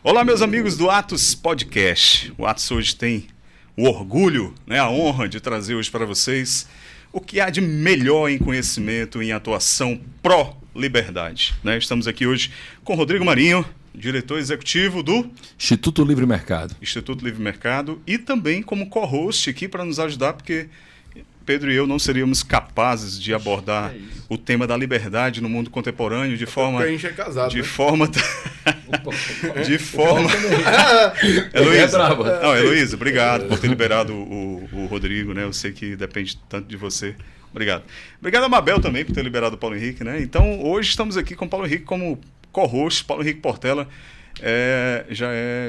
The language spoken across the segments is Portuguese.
Olá, meus amigos do Atos Podcast. O Atos hoje tem o orgulho, a honra de trazer hoje para vocês o que há de melhor em conhecimento em atuação pró-liberdade. Estamos aqui hoje com Rodrigo Marinho, diretor executivo do Instituto Livre Mercado. Instituto Livre Mercado, e também como co-host aqui para nos ajudar, porque Pedro e eu não seríamos capazes de abordar o tema da liberdade no mundo contemporâneo de forma... Porque a gente é casado, de né? forma... de forma... Heloísa, Heloísa, obrigado por ter liberado o Rodrigo, Eu sei que depende tanto de você. Obrigado. Obrigado a Mabel também por ter liberado o Paulo Henrique, Então, hoje estamos aqui com o Paulo Henrique como co-host. Paulo Henrique Portela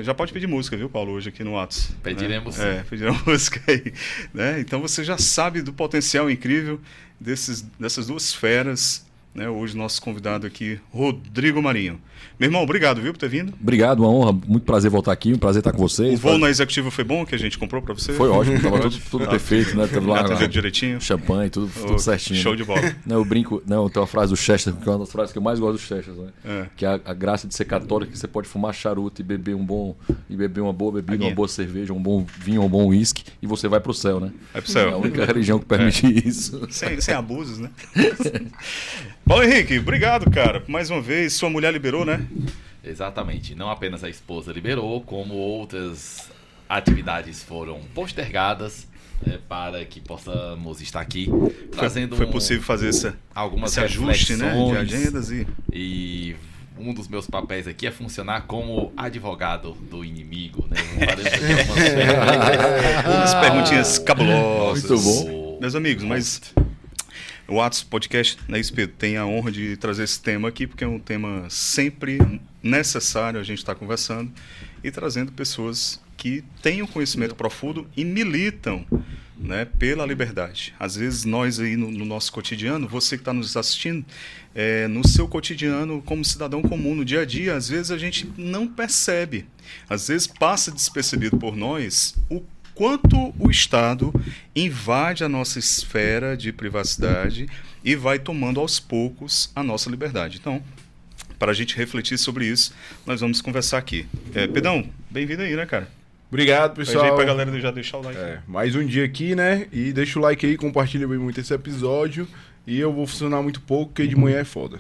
já pode pedir música, viu, Paulo, hoje aqui no Atos. Pediremos. Pediremos música aí. Então você já sabe do potencial incrível dessas duas feras. Hoje nosso convidado aqui, Rodrigo Marinho. Meu irmão, obrigado, viu, por ter vindo. Obrigado, uma honra, muito prazer voltar aqui, um prazer estar com vocês. O voo na Executiva foi bom, que a gente comprou para você? Foi ótimo, estava tudo perfeito, Teve lá direitinho. Champanhe, tudo certinho. Show de bola. Eu brinco, tem uma frase do Chester, que é uma das frases que eu mais gosto do Chester, que é a graça de ser católico, que você pode fumar charuto e beber uma boa bebida, uma boa cerveja, um bom vinho, um bom uísque, e você vai pro céu, Vai pro céu. É a única religião que permite isso. Sem abusos, Paulo Henrique, obrigado, cara, mais uma vez. Sua mulher liberou, Exatamente. Não apenas a esposa liberou, como outras atividades foram postergadas para que possamos estar aqui trazendo... Foi possível fazer esse ajuste, de agendas e um dos meus papéis aqui é funcionar como advogado do inimigo, Umas perguntinhas cabulosas. Muito bom. Meus amigos, mas... O Atos Podcast, Pedro, tem a honra de trazer esse tema aqui, porque é um tema sempre necessário a gente estar conversando e trazendo pessoas que têm um conhecimento profundo e militam pela liberdade. Às vezes nós aí no nosso cotidiano, você que está nos assistindo, no seu cotidiano como cidadão comum, no dia a dia, às vezes a gente não percebe, às vezes passa despercebido por nós o quanto o Estado invade a nossa esfera de privacidade e vai tomando aos poucos a nossa liberdade. Então, para a gente refletir sobre isso, nós vamos conversar aqui. Pedrão, bem-vindo aí, cara? Obrigado, pessoal. Pede aí pra galera já deixar o like. Mais um dia aqui, E deixa o like aí, compartilha bem muito esse episódio. E eu vou funcionar muito pouco, porque de manhã é foda.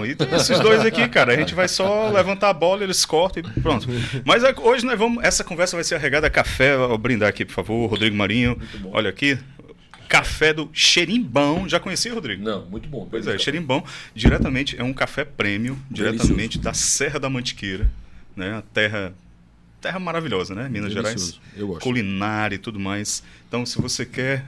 E tem esses dois aqui, cara. A gente vai só levantar a bola, eles cortam e pronto. Mas hoje nós vamos. Essa conversa vai ser regada a café. Vou brindar aqui, por favor, Rodrigo Marinho. Olha aqui. Café do Xerimbão. Já conhecia, Rodrigo? Não, muito bom. Pois é, Xerimbão. Diretamente, é um café premium, diretamente da Serra da Mantiqueira. A terra maravilhosa, Minas Gerais. Eu gosto. Culinária e tudo mais. Então, se você quer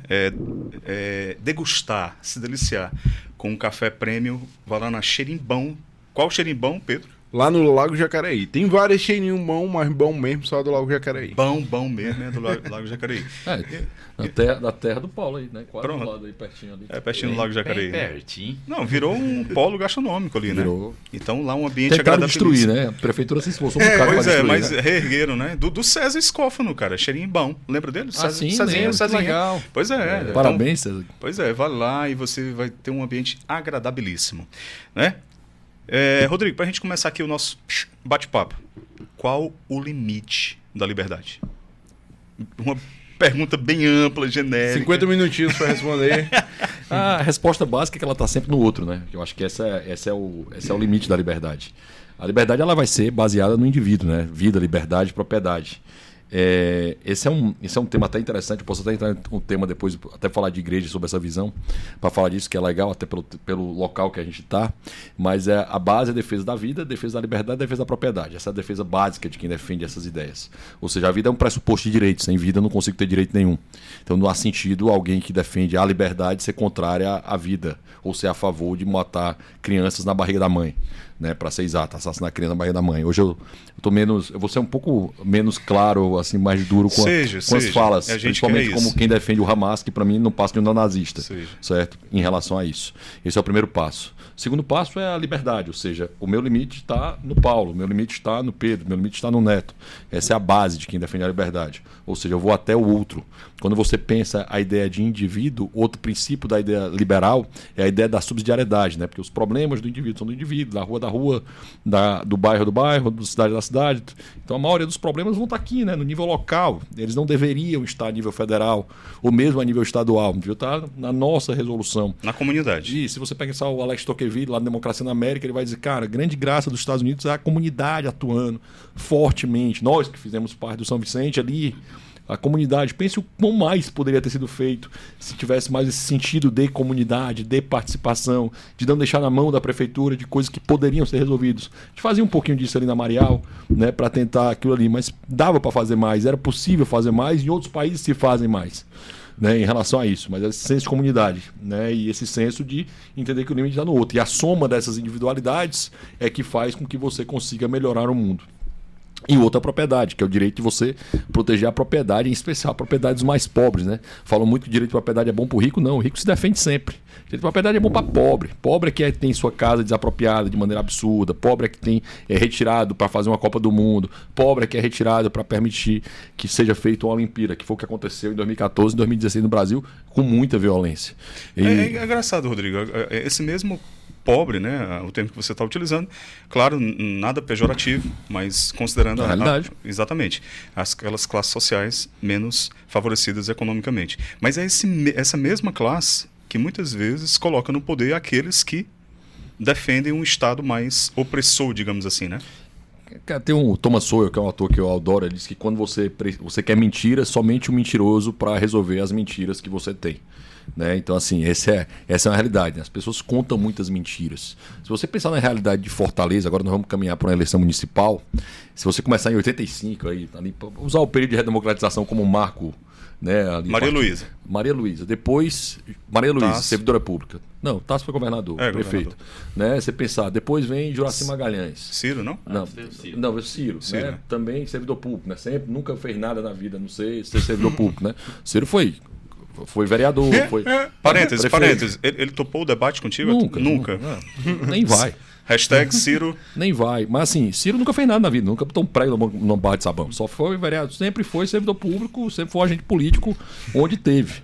degustar, se deliciar com um café premium, vá lá na Xerimbão. Qual Xerimbão, Pedro? Lá no Lago Jacareí. Tem várias Xerimbão, mas bom mesmo só do Lago Jacareí. Bom mesmo, do Lago Jacareí. Da terra do Paulo aí, Quase do lado aí, pertinho ali. Pertinho do Lago Jacareí. Pertinho. Não, virou um polo gastronômico ali, Virou. Então lá um ambiente agradável. destruir, A prefeitura se esforçou um bocado Pois pra destruir, mas reergueram, Do César Escófano, cara. Xerimbão. Lembra dele? Cezinha. Legal. Pois é. Parabéns, César. Pois é, vai lá e você vai ter um ambiente agradabilíssimo, Rodrigo, para a gente começar aqui o nosso bate-papo, qual o limite da liberdade? Uma pergunta bem ampla, genérica. 50 minutinhos para responder. A resposta básica é que ela está sempre no outro, Eu acho que esse é o limite da liberdade. A liberdade ela vai ser baseada no indivíduo, Vida, liberdade, propriedade. Esse é um tema até interessante. Eu posso até entrar um tema depois, até falar de igreja sobre essa visão, para falar disso, que é legal, até pelo local que a gente está. Mas a base é a defesa da vida, a defesa da liberdade, a defesa da propriedade. Essa é a defesa básica de quem defende essas ideias. Ou seja, a vida é um pressuposto de direito. Sem vida eu não consigo ter direito nenhum. Então não há sentido alguém que defende a liberdade ser contrária à vida, ou ser a favor de matar crianças na barriga da mãe. Para ser exato, assassinar a criança na barriga da mãe. Hoje eu vou ser um pouco menos claro, assim, mais duro com as falas, principalmente como quem defende o Hamas, que para mim não passa de um neonazista, certo? Em relação a isso. Esse é o primeiro passo. O segundo passo é a liberdade, ou seja, o meu limite está no Paulo, o meu limite está no Pedro, o meu limite está no Neto. Essa é a base de quem defende a liberdade. Ou seja, eu vou até o outro. Quando você pensa a ideia de indivíduo, outro princípio da ideia liberal é a ideia da subsidiariedade, Porque os problemas do indivíduo são do indivíduo, da rua da da rua, do bairro, da cidade. Então a maioria dos problemas vão estar aqui, né, no nível local. Eles não deveriam estar a nível federal ou mesmo a nível estadual. Deveriam estar na nossa resolução. Na comunidade. E se você pensar o Alex Tocqueville lá na Democracia na América, ele vai dizer, cara, a grande graça dos Estados Unidos é a comunidade atuando fortemente. Nós que fizemos parte do São Vicente ali, a comunidade, pense o quão mais poderia ter sido feito se tivesse mais esse sentido de comunidade, de participação, de não deixar na mão da prefeitura de coisas que poderiam ser resolvidas. A gente fazia um pouquinho disso ali na Marial, né, para tentar aquilo ali, mas dava para fazer mais, era possível fazer mais, em outros países se fazem mais, né, em relação a isso, mas esse senso de comunidade, né, e esse senso de entender que o limite está no outro. E a soma dessas individualidades é que faz com que você consiga melhorar o mundo. E outra propriedade, que é o direito de você proteger a propriedade, em especial a propriedade dos mais pobres, né? Falam muito que o direito de propriedade é bom para o rico, não. O rico se defende sempre. O direito de propriedade é bom para pobre. Pobre é que tem sua casa desapropriada de maneira absurda. Pobre é que é retirado para fazer uma Copa do Mundo. Pobre é que é retirado para permitir que seja feita uma Olimpíada, que foi o que aconteceu em 2014 e 2016 no Brasil, com muita violência. É engraçado, Rodrigo. Esse mesmo pobre, né, o termo que você está utilizando, claro, nada pejorativo, mas considerando a realidade. Exatamente, aquelas classes sociais menos favorecidas economicamente. Mas é essa mesma classe que muitas vezes coloca no poder aqueles que defendem um Estado mais opressor, digamos assim, né? Tem um Thomas Sowell, que é um ator que eu adoro, ele diz que quando você quer mentira, somente o mentiroso para resolver as mentiras que você tem. Né? Então, assim, essa é uma realidade. Né? As pessoas contam muitas mentiras. Se você pensar na realidade de Fortaleza, agora nós vamos caminhar para uma eleição municipal. Se você começar em 85, ali, usar o período de redemocratização como marco. Né, Maria Luísa. Maria Luísa. Depois, Maria Luísa, servidora pública. Não, Tasso foi governador, prefeito. Governador. Né? Você pensar, depois vem Juracy Magalhães. Ciro, não? Não, Ciro. Né? Né? Também servidor público. Né? Sempre, nunca fez nada na vida, não sei ser servidor público. Né? Ciro foi vereador, foi... Parênteses. Ele topou o debate contigo? Nunca. Nem vai. Hashtag Ciro. Nem vai. Mas assim, Ciro nunca fez nada na vida, nunca botou um prego no barra de sabão. Só foi vereador, sempre foi servidor público, sempre foi agente político, onde teve.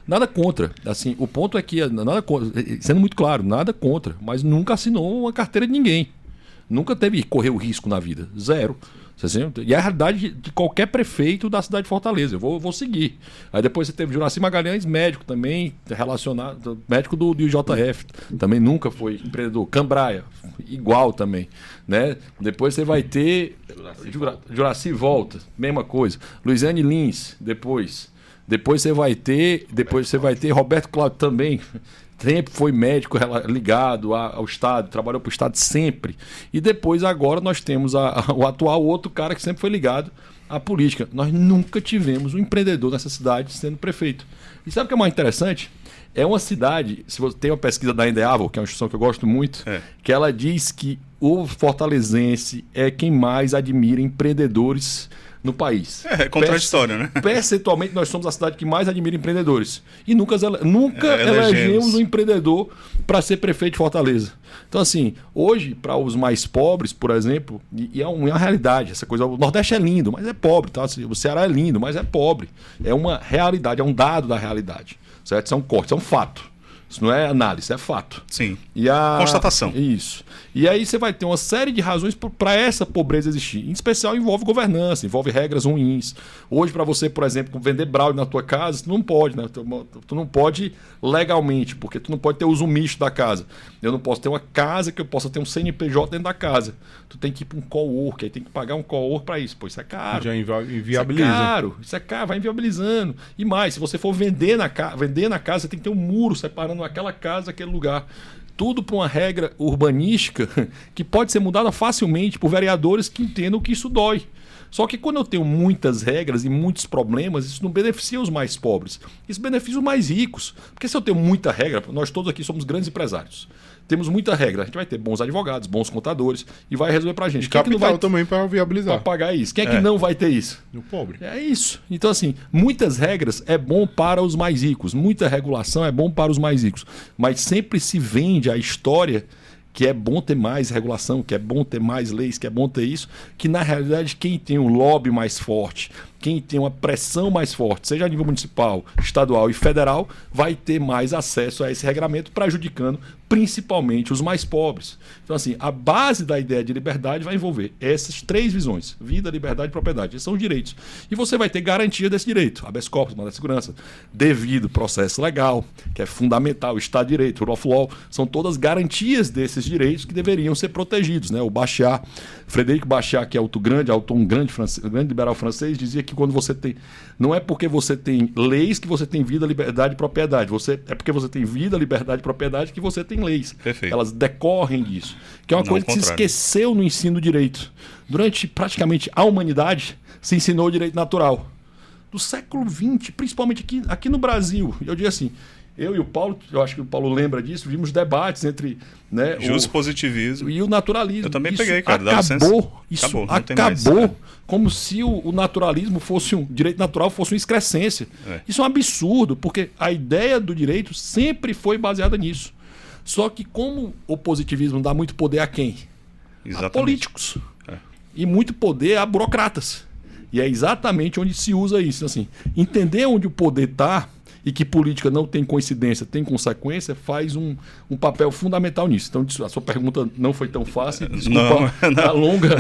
Nada contra. Assim, o ponto é que, nada contra, sendo muito claro, nada contra, mas nunca assinou uma carteira de ninguém. Nunca teve correr o risco na vida. Zero. E é a realidade de qualquer prefeito da cidade de Fortaleza. Eu vou seguir. Aí depois você teve Juracy Magalhães, médico também, relacionado, médico do IJF, também nunca foi empreendedor. Cambraia, igual também. Né? Depois você vai ter Juracy Volta, mesma coisa. Luiziane Lins, depois você vai ter Roberto Cláudio também. Sempre foi médico ligado ao Estado, trabalhou para o Estado sempre. E depois, agora, nós temos o atual outro cara que sempre foi ligado à política. Nós nunca tivemos um empreendedor nessa cidade sendo prefeito. E sabe o que é mais interessante? É uma cidade, se você tem uma pesquisa da Endeavor, que é uma instituição que eu gosto muito, que ela diz que o fortalezense é quem mais admira empreendedores no país. É contraditório, né? Percentualmente, nós somos a cidade que mais admira empreendedores. E nunca elegemos um empreendedor para ser prefeito de Fortaleza. Então, assim, hoje, para os mais pobres, por exemplo, e é uma realidade, essa coisa, o Nordeste é lindo, mas é pobre, tá? O Ceará é lindo, mas é pobre. É uma realidade, é um dado da realidade. Certo? Isso é um corte, isso é um fato. Isso não é análise, isso é fato. Sim. Constatação. Isso. E aí você vai ter uma série de razões para essa pobreza existir. Em especial envolve governança, envolve regras ruins. Hoje, para você, por exemplo, vender brownie na tua casa, tu não pode, né? Tu não pode legalmente, porque tu não pode ter uso misto da casa. Eu não posso ter uma casa que eu possa ter um CNPJ dentro da casa. Tu tem que ir para um cowork, aí tem que pagar um cowork para isso. Pô, isso é caro. Já inviabiliza. Isso é caro, vai inviabilizando. E mais, se você for vender na casa, você tem que ter um muro separando aquela casa, aquele lugar. Tudo para uma regra urbanística que pode ser mudada facilmente por vereadores que entendam que isso dói. Só que quando eu tenho muitas regras e muitos problemas, isso não beneficia os mais pobres. Isso beneficia os mais ricos. Porque se eu tenho muita regra, nós todos aqui somos grandes empresários. Temos muita regra. A gente vai ter bons advogados, bons contadores e vai resolver pra gente. E quem capital que também para viabilizar. Para pagar isso. Quem é que não vai ter isso? O pobre. É isso. Então, assim, muitas regras é bom para os mais ricos. Muita regulação é bom para os mais ricos. Mas sempre se vende a história que é bom ter mais regulação, que é bom ter mais leis, que é bom ter isso, que na realidade quem tem um lobby mais forte, quem tem uma pressão mais forte, seja a nível municipal, estadual e federal, vai ter mais acesso a esse regramento, prejudicando principalmente os mais pobres. Então, assim, a base da ideia de liberdade vai envolver essas 3 visões: vida, liberdade e propriedade. Esses são os direitos. E você vai ter garantia desse direito: habeas corpus, mandado de segurança, devido processo legal, que é fundamental, Estado de Direito, rule of law, são todas garantias desses direitos que deveriam ser protegidos, né? O Bachar, Frederic Bachar, que é um grande liberal francês, dizia que quando você tem... Não é porque você tem leis que você tem vida, liberdade e propriedade. É porque você tem vida, liberdade e propriedade que você tem leis. Perfeito. Elas decorrem disso. Que é uma coisa que se esqueceu no ensino do direito. Durante praticamente a humanidade, se ensinou o direito natural. Do século XX, principalmente aqui no Brasil. Eu digo assim, eu e o Paulo, eu acho que o Paulo lembra disso, vimos debates entre, né, positivismo e o naturalismo. Eu também isso peguei, cara. Acabou como se o naturalismo fosse direito natural fosse uma excrescência. Isso é um absurdo, porque a ideia do direito sempre foi baseada nisso. Só que como o positivismo dá muito poder a quem? Exatamente. A políticos. E muito poder a burocratas. E é exatamente onde se usa isso. Assim, entender onde o poder está e que política não tem coincidência, tem consequência, faz um papel fundamental nisso. Então, a sua pergunta não foi tão fácil. Desculpa, a longa.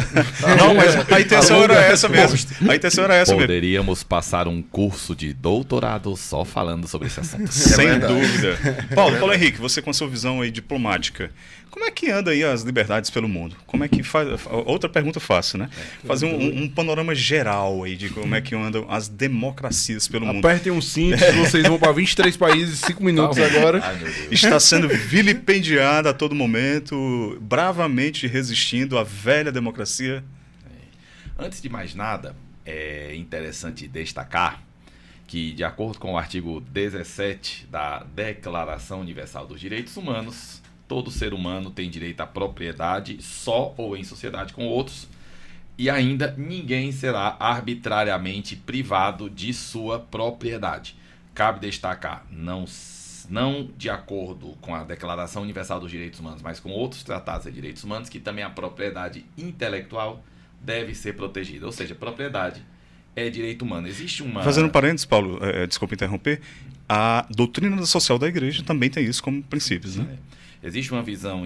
Não, mas a intenção era essa mesmo. A intenção era essa mesmo. Poderíamos passar um curso de doutorado só falando sobre esse assunto. Sem dúvida. Paulo Henrique, você com a sua visão aí diplomática, como é que anda aí as liberdades pelo mundo? Como é que faz? Outra pergunta fácil, né? Fazer um panorama geral aí de como é que andam as democracias pelo mundo. Apertem um cinto, vocês vão para 23 países em 5 minutos agora. Ai, meu Deus. Está sendo vilipendiada a todo momento, bravamente resistindo à velha democracia. Antes de mais nada, é interessante destacar que, de acordo com o artigo 17 da Declaração Universal dos Direitos Humanos, todo ser humano tem direito à propriedade só ou em sociedade com outros, e ainda ninguém será arbitrariamente privado de sua propriedade. Cabe destacar, não de acordo com a Declaração Universal dos Direitos Humanos, mas com outros tratados de direitos humanos, que também a propriedade intelectual deve ser protegida. Ou seja, propriedade é direito humano. Existe uma... Fazendo parênteses, Paulo, desculpa interromper, a doutrina social da igreja também tem isso como princípios, né? Existe uma visão...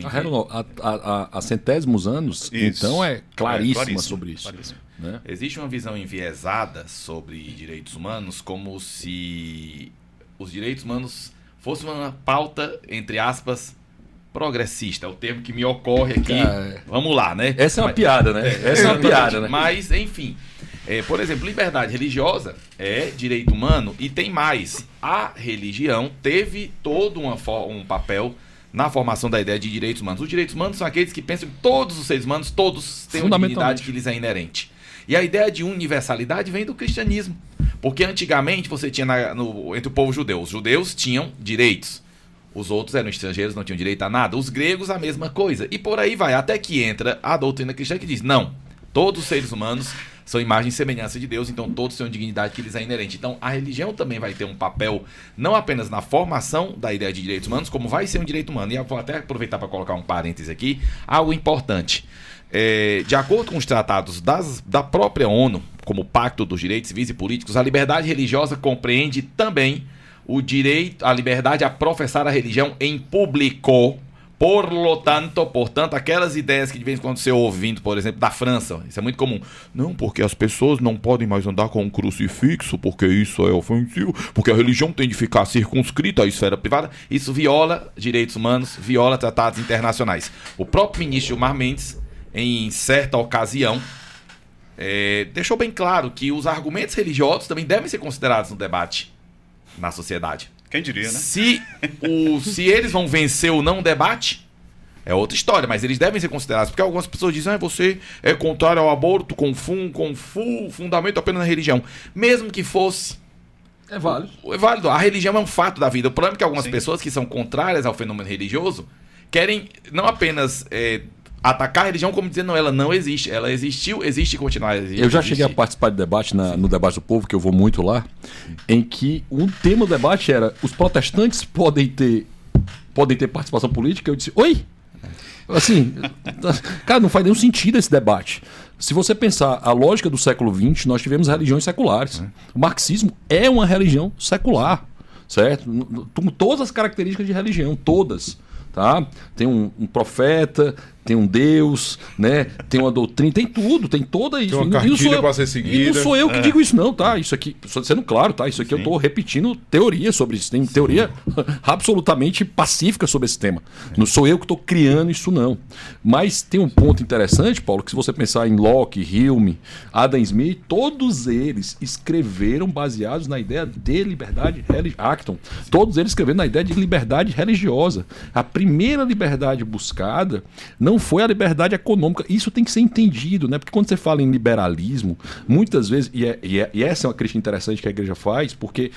Há centésimos anos, isso. Então é claríssima sobre isso. Claríssimo. Né? Existe uma visão enviesada sobre direitos humanos, como se os direitos humanos fossem uma pauta, entre aspas, progressista. É o termo que me ocorre aqui. Vamos lá, né? Essa é uma piada, né? Essa é uma piada, né? Mas, enfim, por exemplo, liberdade religiosa é direito humano e tem mais. A religião teve todo um papel na formação da ideia de direitos humanos. Os direitos humanos são aqueles que pensam que todos os seres humanos, todos têm uma dignidade que lhes é inerente. E a ideia de universalidade vem do cristianismo. Porque antigamente você tinha entre o povo judeu, os judeus tinham direitos. Os outros eram estrangeiros, não tinham direito a nada. Os gregos, a mesma coisa. E por aí vai, até que entra a doutrina cristã que diz, não, todos os seres humanos são imagem e semelhança de Deus, então todos têm uma dignidade que lhes é inerente. Então a religião também vai ter um papel, não apenas na formação da ideia de direitos humanos, como vai ser um direito humano. E eu vou até aproveitar para colocar um parêntese aqui, algo importante. De acordo com os tratados da própria ONU, como o Pacto dos Direitos Civis e Políticos, a liberdade religiosa compreende também o direito, a liberdade a professar a religião em público. Portanto, aquelas ideias que de vez em quando você ouvindo, por exemplo, da França, isso é muito comum. Não, porque as pessoas não podem mais andar com um crucifixo, porque isso é ofensivo, porque a religião tem de ficar circunscrita à esfera privada. Isso viola direitos humanos, viola tratados internacionais. O próprio ministro Gilmar Mendes, em certa ocasião, deixou bem claro que os argumentos religiosos também devem ser considerados no debate na sociedade. Quem diria, né? Se eles vão vencer ou não o debate, é outra história, mas eles devem ser considerados. Porque algumas pessoas dizem, você é contrário ao aborto com fundamento apenas na religião. Mesmo que fosse... É válido. É válido. A religião é um fato da vida. O problema é que algumas pessoas que são contrárias ao fenômeno religioso querem não apenas... atacar a religião como dizer, não, ela não existe. Ela existiu, existe e continuará a existir. Eu já cheguei a participar de debate no Debate do Povo, que eu vou muito lá, em que um tema do debate era, os protestantes podem ter participação política? Eu disse, oi? Assim, cara, não faz nenhum sentido esse debate. Se você pensar a lógica do século XX, nós tivemos religiões seculares. O marxismo é uma religião secular, certo? Com todas as características de religião, todas. Tá? Tem um profeta, tem um Deus, né? Tem uma doutrina, tem tudo, tem toda isso. Tem uma cartilha para ser seguida. E não sou eu que digo isso, não, tá? Isso aqui, só sendo claro, tá? Isso aqui eu estou repetindo teoria sobre isso. Tem teoria absolutamente pacífica sobre esse tema. Não sou eu que estou criando isso, não. Mas tem um ponto interessante, Paulo, que se você pensar em Locke, Hume, Adam Smith, todos eles escreveram baseados na ideia de liberdade religiosa. Acton, todos eles escreveram na ideia de liberdade religiosa. A primeira liberdade buscada não foi a liberdade econômica. Isso tem que ser entendido, né? Porque quando você fala em liberalismo, muitas vezes, e essa é uma crítica interessante que a igreja faz, porque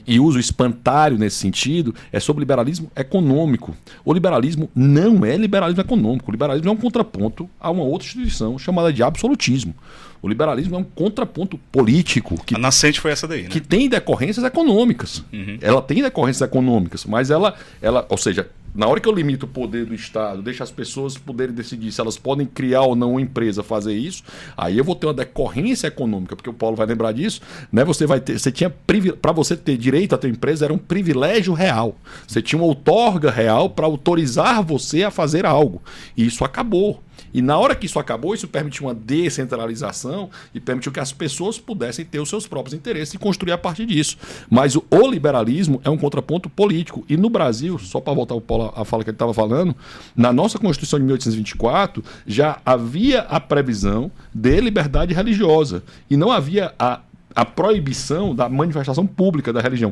e usa o espantalho nesse sentido, é sobre liberalismo econômico. O liberalismo não é liberalismo econômico. O liberalismo é um contraponto a uma outra instituição chamada de absolutismo. O liberalismo é um contraponto político. A nascente foi essa daí, né? Que tem decorrências econômicas. Ela tem decorrências econômicas, mas ela, ou seja, na hora que eu limito o poder do Estado, deixo as pessoas poderem decidir se elas podem criar ou não uma empresa, fazer isso, aí eu vou ter uma decorrência econômica, porque o Paulo vai lembrar disso, né? Você tinha para você ter direito a ter empresa era um privilégio real. Você tinha uma outorga real para autorizar você a fazer algo. E isso acabou. E na hora que isso acabou, isso permitiu uma descentralização e permitiu que as pessoas pudessem ter os seus próprios interesses e construir a partir disso. Mas o liberalismo é um contraponto político. E no Brasil, só para voltar ao Paulo, a fala que ele estava falando, na nossa Constituição de 1824 já havia a previsão de liberdade religiosa. E não havia a proibição da manifestação pública da religião.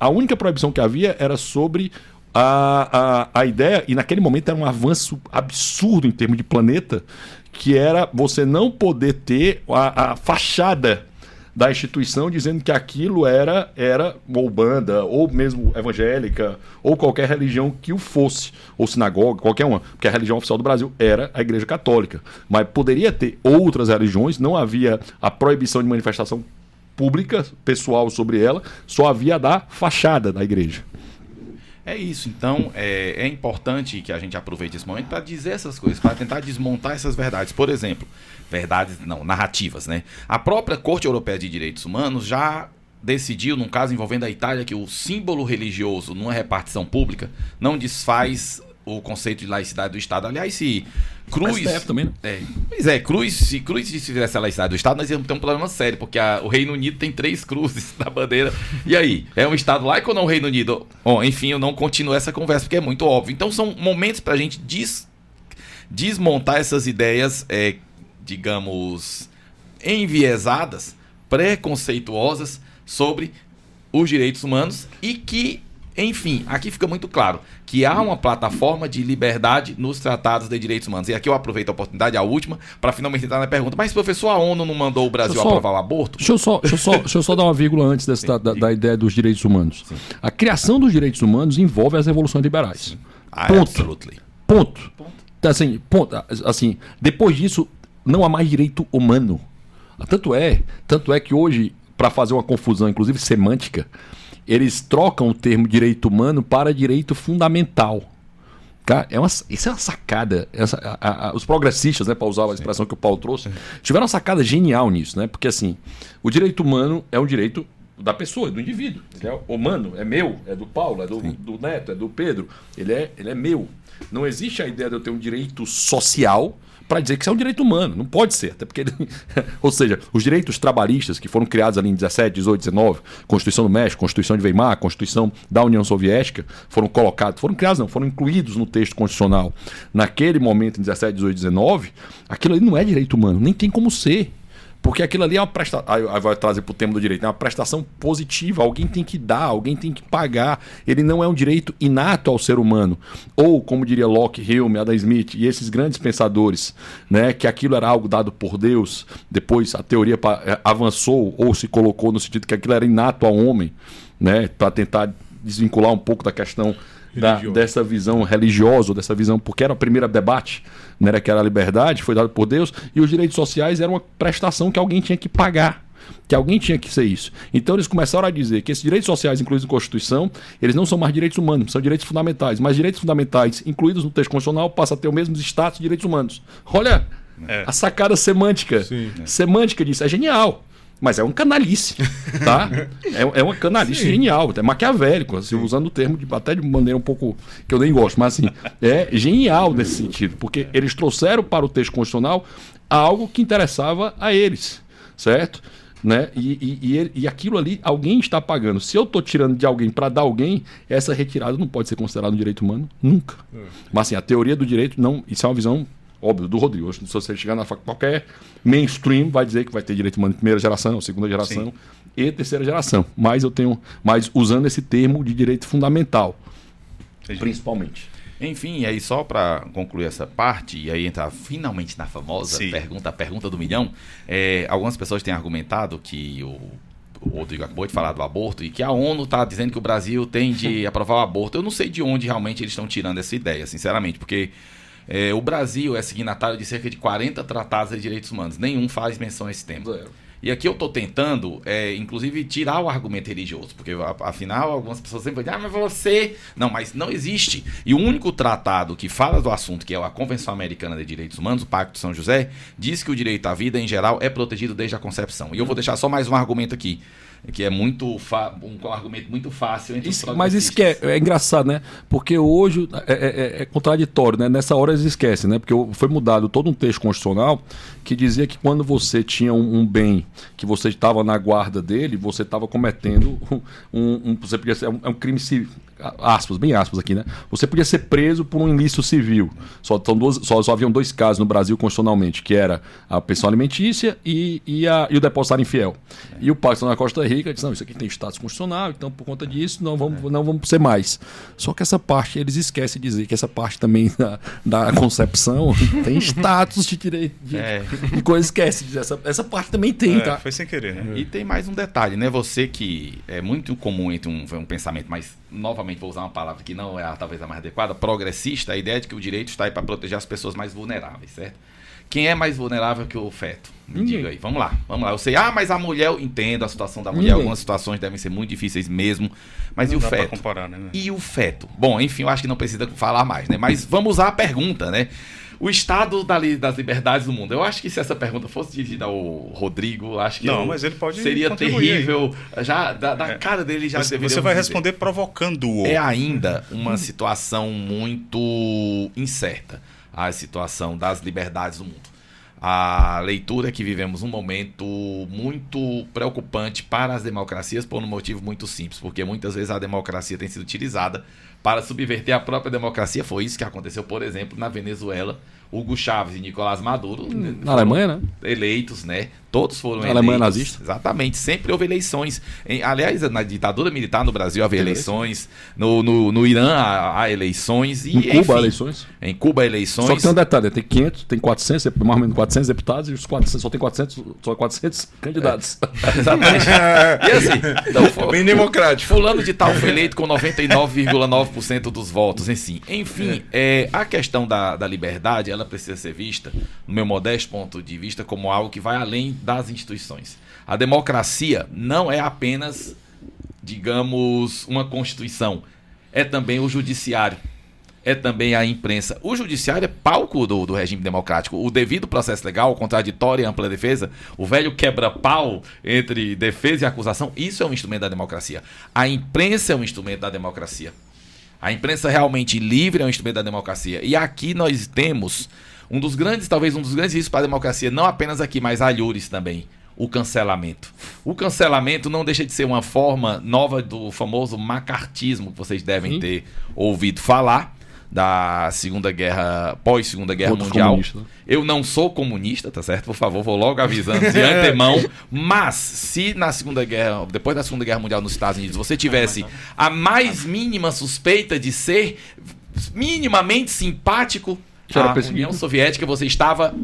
A única proibição que havia era sobre a ideia, e naquele momento era um avanço absurdo em termos de planeta, que era você não poder ter a fachada da instituição dizendo que aquilo era ou banda, ou mesmo evangélica, ou qualquer religião que o fosse, ou sinagoga, qualquer uma, porque a religião oficial do Brasil era a Igreja Católica. Mas poderia ter outras religiões, não havia a proibição de manifestação pública, pessoal sobre ela, só havia a da fachada da igreja. É isso, então é importante que a gente aproveite esse momento para dizer essas coisas, para tentar desmontar essas verdades. Por exemplo, narrativas, né? A própria Corte Europeia de Direitos Humanos já decidiu, num caso envolvendo a Itália, que o símbolo religioso numa repartição pública não desfaz o conceito de laicidade do Estado. Aliás, se cruz... também, né? Se cruz fizesse a laicidade do Estado, nós íamos ter um problema sério, porque o Reino Unido tem 3 cruzes na bandeira. E aí? É um Estado laico ou não o Reino Unido? Enfim, eu não continuo essa conversa, porque é muito óbvio. Então, são momentos para a gente desmontar essas ideias, digamos, enviesadas, preconceituosas sobre os direitos humanos e que... Enfim, aqui fica muito claro que há uma plataforma de liberdade nos tratados de direitos humanos. E aqui eu aproveito a oportunidade, a última, para finalmente entrar na pergunta. Mas, professor, a ONU não mandou o Brasil aprovar o aborto? Deixa eu só dar uma vírgula antes da ideia dos direitos humanos. Sim. A criação dos direitos humanos envolve as revoluções liberais. Ponto. Assim, depois disso, não há mais direito humano. Tanto é que hoje, para fazer uma confusão, inclusive semântica, eles trocam o termo direito humano para direito fundamental. Cara, isso é uma sacada. Os progressistas, né, para usar a expressão que o Paulo trouxe, tiveram uma sacada genial nisso, né? Porque assim, o direito humano é um direito da pessoa, do indivíduo. Ele é humano, é meu, é do Paulo, é do Neto, é do Pedro. Ele é meu. Não existe a ideia de eu ter um direito social para dizer que isso é um direito humano. Não pode ser. Até porque, ou seja, os direitos trabalhistas que foram criados ali em 17, 18, 19, Constituição do México, Constituição de Weimar, Constituição da União Soviética, foram incluídos no texto constitucional. Naquele momento, em 17, 18, 19, aquilo ali não é direito humano, nem tem como ser. Porque aquilo ali é uma prestação, aí vai trazer para o tema do direito, é uma prestação positiva, alguém tem que dar, alguém tem que pagar, ele não é um direito inato ao ser humano. Ou, como diria Locke, Hume, Adam Smith e esses grandes pensadores, né, que aquilo era algo dado por Deus, depois a teoria avançou ou se colocou no sentido que aquilo era inato ao homem, né, para tentar desvincular um pouco da questão dessa visão religiosa, dessa visão, porque era o primeiro debate, né, que era a liberdade, foi dado por Deus, e os direitos sociais eram uma prestação que alguém tinha que pagar, que alguém tinha que ser isso. Então eles começaram a dizer que esses direitos sociais incluídos na Constituição, eles não são mais direitos humanos, são direitos fundamentais, mas direitos fundamentais incluídos no texto constitucional passam a ter o mesmo status de direitos humanos. Olha É. A sacada semântica. Semântica disso é genial. Mas é um canalice, tá? É uma canalice genial, é maquiavélico, assim, usando o termo até de maneira um pouco que eu nem gosto, mas assim, é genial nesse sentido, porque eles trouxeram para o texto constitucional algo que interessava a eles, certo? Né? E aquilo ali, alguém está pagando. Se eu estou tirando de alguém para dar a alguém, essa retirada não pode ser considerada um direito humano, nunca. Mas assim, a teoria do direito, não, isso é uma visão óbvio, do Rodrigo. Se você chegar na qualquer mainstream, vai dizer que vai ter direito humano de primeira geração, segunda geração Sim. e terceira geração. Mas usando esse termo de direito fundamental, Entendi. principalmente. Enfim, e aí só para concluir essa parte, e aí entrar finalmente na famosa Sim. pergunta do milhão, algumas pessoas têm argumentado que o Rodrigo acabou de falar do aborto e que a ONU está dizendo que o Brasil tem de aprovar o aborto. Eu não sei de onde realmente eles estão tirando essa ideia, sinceramente, porque o Brasil é signatário de cerca de 40 tratados de direitos humanos. Nenhum faz menção a esse tema. E aqui eu estou tentando, inclusive, tirar o argumento religioso, porque, afinal, algumas pessoas sempre dizem, mas você... Não, mas não existe. E o único tratado que fala do assunto, que é a Convenção Americana de Direitos Humanos, o Pacto de São José, diz que o direito à vida, em geral, é protegido desde a concepção. E eu vou deixar só mais um argumento aqui, que é um argumento muito fácil entre os Mas isso que é engraçado, né? Porque hoje é contraditório, né? Nessa hora eles esquecem, né? Porque foi mudado todo um texto constitucional que dizia que quando você tinha um bem que você estava na guarda dele, você estava cometendo você podia ser um crime civil, aspas, bem aspas aqui, né? Você podia ser preso por um ilícito civil. Só haviam 2 casos no Brasil constitucionalmente, que era a pensão alimentícia e o depositário infiel. E o Pacto na Costa Rica disse, não, isso aqui tem status constitucional, então por conta disso não vamos ser mais. Só que essa parte, eles esquecem de dizer que essa parte também da concepção tem status de direito de coisa, esquece de dizer. Essa parte também tem, tá? Foi sem querer, né? E tem mais um detalhe, né? Você que é muito comum entre um pensamento, mas novamente vou usar uma palavra que não é talvez a mais adequada, progressista, a ideia de que o direito está aí para proteger as pessoas mais vulneráveis, certo? Quem é mais vulnerável que o feto? Me diga aí. Vamos lá. Eu sei, mas a mulher, eu entendo a situação da mulher, algumas situações devem ser muito difíceis mesmo, mas Não e o dá pra feto? comparar, né? E o feto? Bom, enfim, eu acho que não precisa falar mais, né? Mas vamos usar a pergunta, né? O estado das liberdades do mundo. Eu acho que se essa pergunta fosse dirigida ao Rodrigo, acho que mas ele pode seria contribuir terrível. Já da cara dele já deveria. Você vai responder provocando-o. É ainda uma situação muito incerta, a situação das liberdades do mundo. A leitura é que vivemos um momento muito preocupante para as democracias por um motivo muito simples, porque muitas vezes a democracia tem sido utilizada para subverter a própria democracia. Foi isso que aconteceu, por exemplo, na Venezuela. Hugo Chávez e Nicolás Maduro Na Alemanha, né? eleitos, né? Todos foram eleitos. Na Alemanha nazista. Exatamente, sempre houve eleições. Aliás, na ditadura militar no Brasil havia eleições, no Irã há eleições. E, Em Cuba, enfim, eleições. Em Cuba, eleições. Só que tem um detalhe, tem 500, tem 400, mais ou menos 400 deputados e os 400, só 400 candidatos. Exatamente. E assim, então, Bem democrático. fulano de tal foi eleito com 99,9% dos votos, enfim. A questão da liberdade, ela precisa ser vista, no meu modesto ponto de vista, como algo que vai além das instituições. A democracia não é apenas, digamos, uma constituição. É também o judiciário. É também a imprensa. O judiciário é palco do regime democrático. O devido processo legal, o contraditório e a ampla defesa, o velho quebra-pau entre defesa e acusação, isso é um instrumento da democracia. A imprensa é um instrumento da democracia. A imprensa realmente livre é um instrumento da democracia. E aqui nós temos talvez um dos grandes riscos para a democracia, não apenas aqui, mas alhures também. O cancelamento. O cancelamento não deixa de ser uma forma nova do famoso macartismo que vocês devem ter ouvido falar, da pós-Segunda Guerra Mundial. Eu não sou comunista, tá certo? Por favor, vou logo avisando de antemão. Mas, se depois da Segunda Guerra Mundial nos Estados Unidos, você tivesse a mais mínima suspeita de ser minimamente simpático à União Soviética, você estava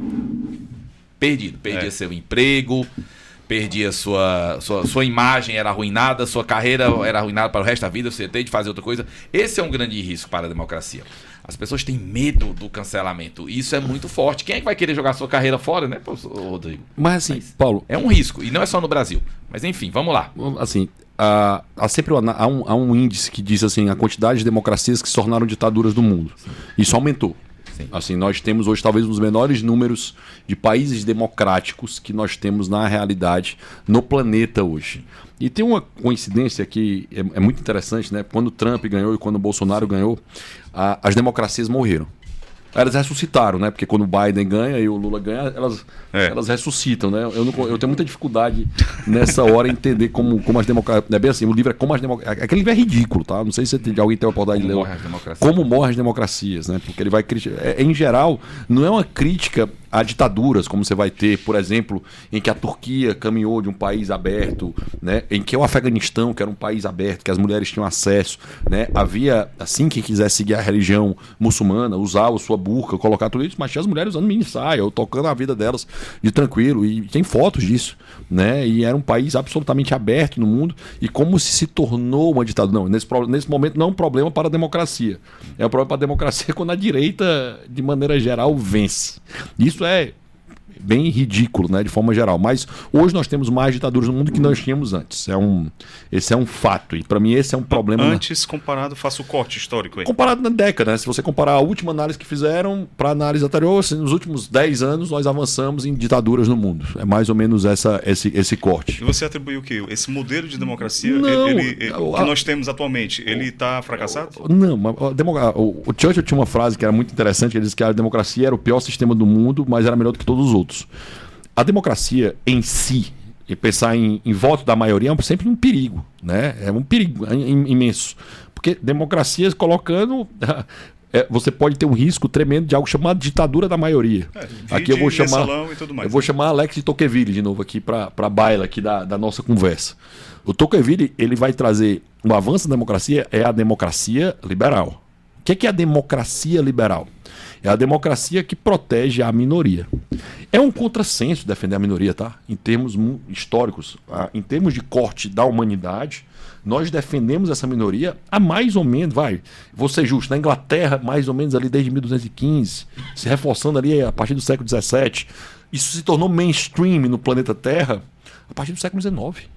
perdido. Perdia seu emprego, perdia sua imagem, era arruinada, sua carreira era arruinada para o resto da vida, você tem de fazer outra coisa. Esse é um grande risco para a democracia. As pessoas têm medo do cancelamento. Isso é muito forte. Quem é que vai querer jogar sua carreira fora, né, Rodrigo? Mas assim, Paulo... É um risco. E não é só no Brasil. Mas enfim, vamos lá. Assim, há um índice que diz assim, a quantidade de democracias que se tornaram ditaduras do mundo. Isso aumentou. Sim. Assim, nós temos hoje talvez um dos menores números de países democráticos que nós temos na realidade no planeta hoje. E tem uma coincidência que é muito interessante, né? Quando o Trump ganhou e quando o Bolsonaro ganhou, as democracias morreram. Elas ressuscitaram, né? Porque quando o Biden ganha e o Lula ganha, elas ressuscitam, né? Eu tenho muita dificuldade nessa hora em entender como as democracias... É bem assim, o livro é como as democracias... Aquele livro é ridículo, tá? Não sei se alguém tem a oportunidade de ler. Como morrem as democracias, né? Porque ele vai criticar... Em geral, não é uma crítica a ditaduras, como você vai ter, por exemplo, em que a Turquia caminhou de um país aberto, né? Em que o Afeganistão, que era um país aberto, que as mulheres tinham acesso, né? Havia, assim, quem quisesse seguir a religião muçulmana, usar a sua burca, colocar tudo isso, mas tinha as mulheres usando mini saia, ou tocando a vida delas de tranquilo, e tem fotos disso, né? E era um país absolutamente aberto no mundo, e como se tornou uma ditadura. Não, nesse momento não é um problema para a democracia. É um problema para a democracia quando a direita, de maneira geral, vence. Isso é bem ridículo, né, de forma geral. Mas hoje nós temos mais ditaduras no mundo que nós tínhamos antes. Esse é um fato. E para mim esse é um problema. Antes, comparado, faço o corte histórico aí. Comparado na década, né? Se você comparar a última análise que fizeram para a análise anterior, assim, nos últimos 10 anos nós avançamos em ditaduras no mundo. É mais ou menos esse corte. E você atribuiu o quê? Esse modelo de democracia que nós temos atualmente, ele está fracassado? Não, o Churchill tinha uma frase que era muito interessante, ele disse que a democracia era o pior sistema do mundo, mas era melhor do que todos os outros. A democracia em si, e pensar em voto da maioria, é sempre um perigo, né? É um perigo imenso. Porque democracias colocando... você pode ter um risco tremendo de algo chamado ditadura da maioria. Aqui eu vou chamar Alex de Tocqueville de novo aqui para a baila aqui da nossa conversa. O Tocqueville, ele vai trazer um avanço da democracia, é a democracia liberal. O que é a democracia liberal? É a democracia que protege a minoria. É um contrassenso defender a minoria, tá? Em termos históricos, em termos de corte da humanidade, nós defendemos essa minoria há mais ou menos, vou ser justo, na Inglaterra, mais ou menos ali desde 1215, se reforçando ali a partir do século XVII. Isso se tornou mainstream no planeta Terra a partir do século XIX.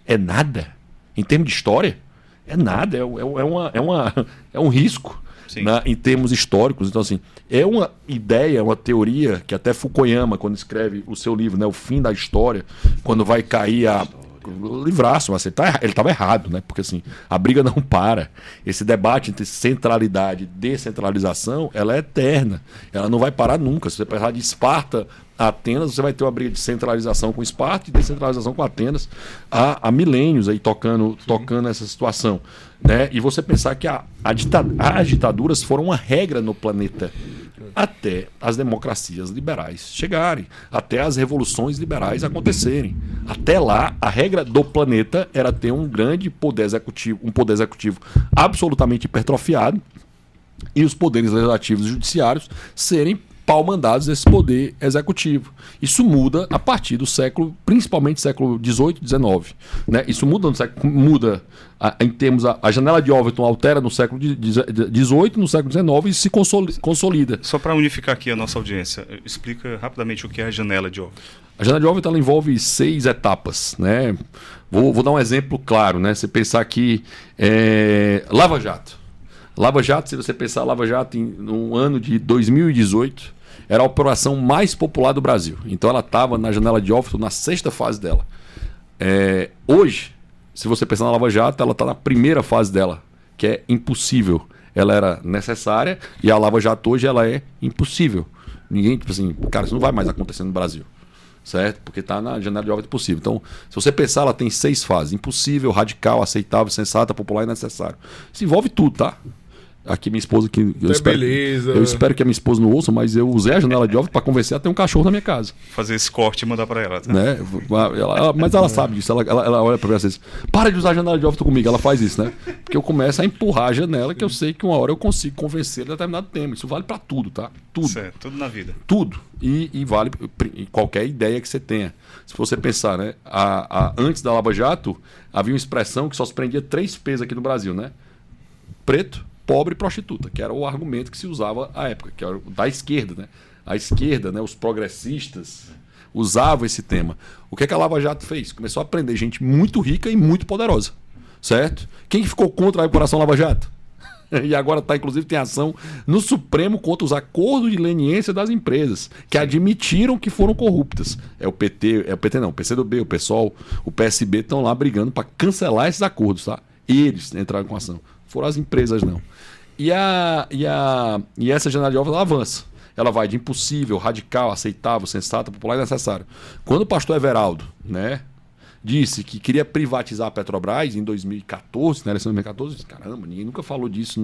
É nada. Em termos de história, é nada. É um risco. Em termos históricos. Então, assim, é uma ideia, uma teoria que até Fukuyama, quando escreve o seu livro, né, O Fim da História, quando vai cair o livraço, assim, ele estava errado, né? Porque assim, a briga não para. Esse debate entre centralidade e descentralização, ela é eterna. Ela não vai parar nunca. Se você pensar de Esparta a Atenas, você vai ter uma briga de centralização com Esparta e descentralização com Atenas há milênios aí tocando essa situação. Né? E você pensar que as ditaduras foram uma regra no planeta até as democracias liberais chegarem, até as revoluções liberais acontecerem. Até lá, a regra do planeta era ter um grande poder executivo absolutamente hipertrofiado e os poderes legislativos e judiciários serem pau-mandados desse poder executivo. Isso muda a partir do século, principalmente século XVIII, XIX. Né? Isso muda em termos... A janela de Overton altera no século XVIII, no século XIX e se consolida. Só para unificar aqui a nossa audiência, explica rapidamente o que é a janela de Overton. A janela de Overton ela envolve 6 etapas. Né? Vou dar um exemplo claro. Né? Você pensar que Lava Jato. Lava Jato, se você pensar Lava Jato no ano de 2018, era a operação mais popular do Brasil. Então ela estava na janela de Overton na 6ª fase dela. Hoje, se você pensar na Lava Jato, ela está na primeira fase dela, que é impossível. Ela era necessária e a Lava Jato hoje ela é impossível. Ninguém, tipo assim, cara, isso não vai mais acontecer no Brasil. Certo? Porque está na janela de Overton possível. Então, se você pensar, ela tem 6 fases. Impossível, radical, aceitável, sensata, popular e necessário. Isso envolve tudo, tá? Aqui minha esposa, que eu espero que a minha esposa não ouça, mas eu usei a janela de Overton para convencer a ter um cachorro na minha casa. Fazer esse corte e mandar para ela. Tá? Né? Mas ela sabe disso, ela olha para mim às vezes, para de usar a janela de Overton comigo, ela faz isso, né? Porque eu começo a empurrar a janela, que eu sei que uma hora eu consigo convencer a determinado tema. Isso vale para tudo, tá? Tudo. Certo, tudo na vida. Tudo. E vale qualquer ideia que você tenha. Se você pensar, né? Antes da Lava Jato, havia uma expressão que só se prendia 3 P's aqui no Brasil, né? Preto, pobre e prostituta, que era o argumento que se usava à época, que era da esquerda, né? A esquerda, né, os progressistas usavam esse tema. O que a Lava Jato fez? Começou a prender gente muito rica e muito poderosa, certo? Quem ficou contra a Operação Lava Jato? E agora inclusive tem ação no Supremo contra os acordos de leniência das empresas, que admitiram que foram corruptas. O PCdoB, o PSOL, o PSB estão lá brigando para cancelar esses acordos, tá? Eles entraram com ação. Foram as empresas, não. E essa janela de obras ela avança. Ela vai de impossível, radical, aceitável, sensata, popular e necessário. Quando o pastor Everaldo, né, disse que queria privatizar a Petrobras em 2014, na eleição de 2014, caramba, ninguém nunca falou disso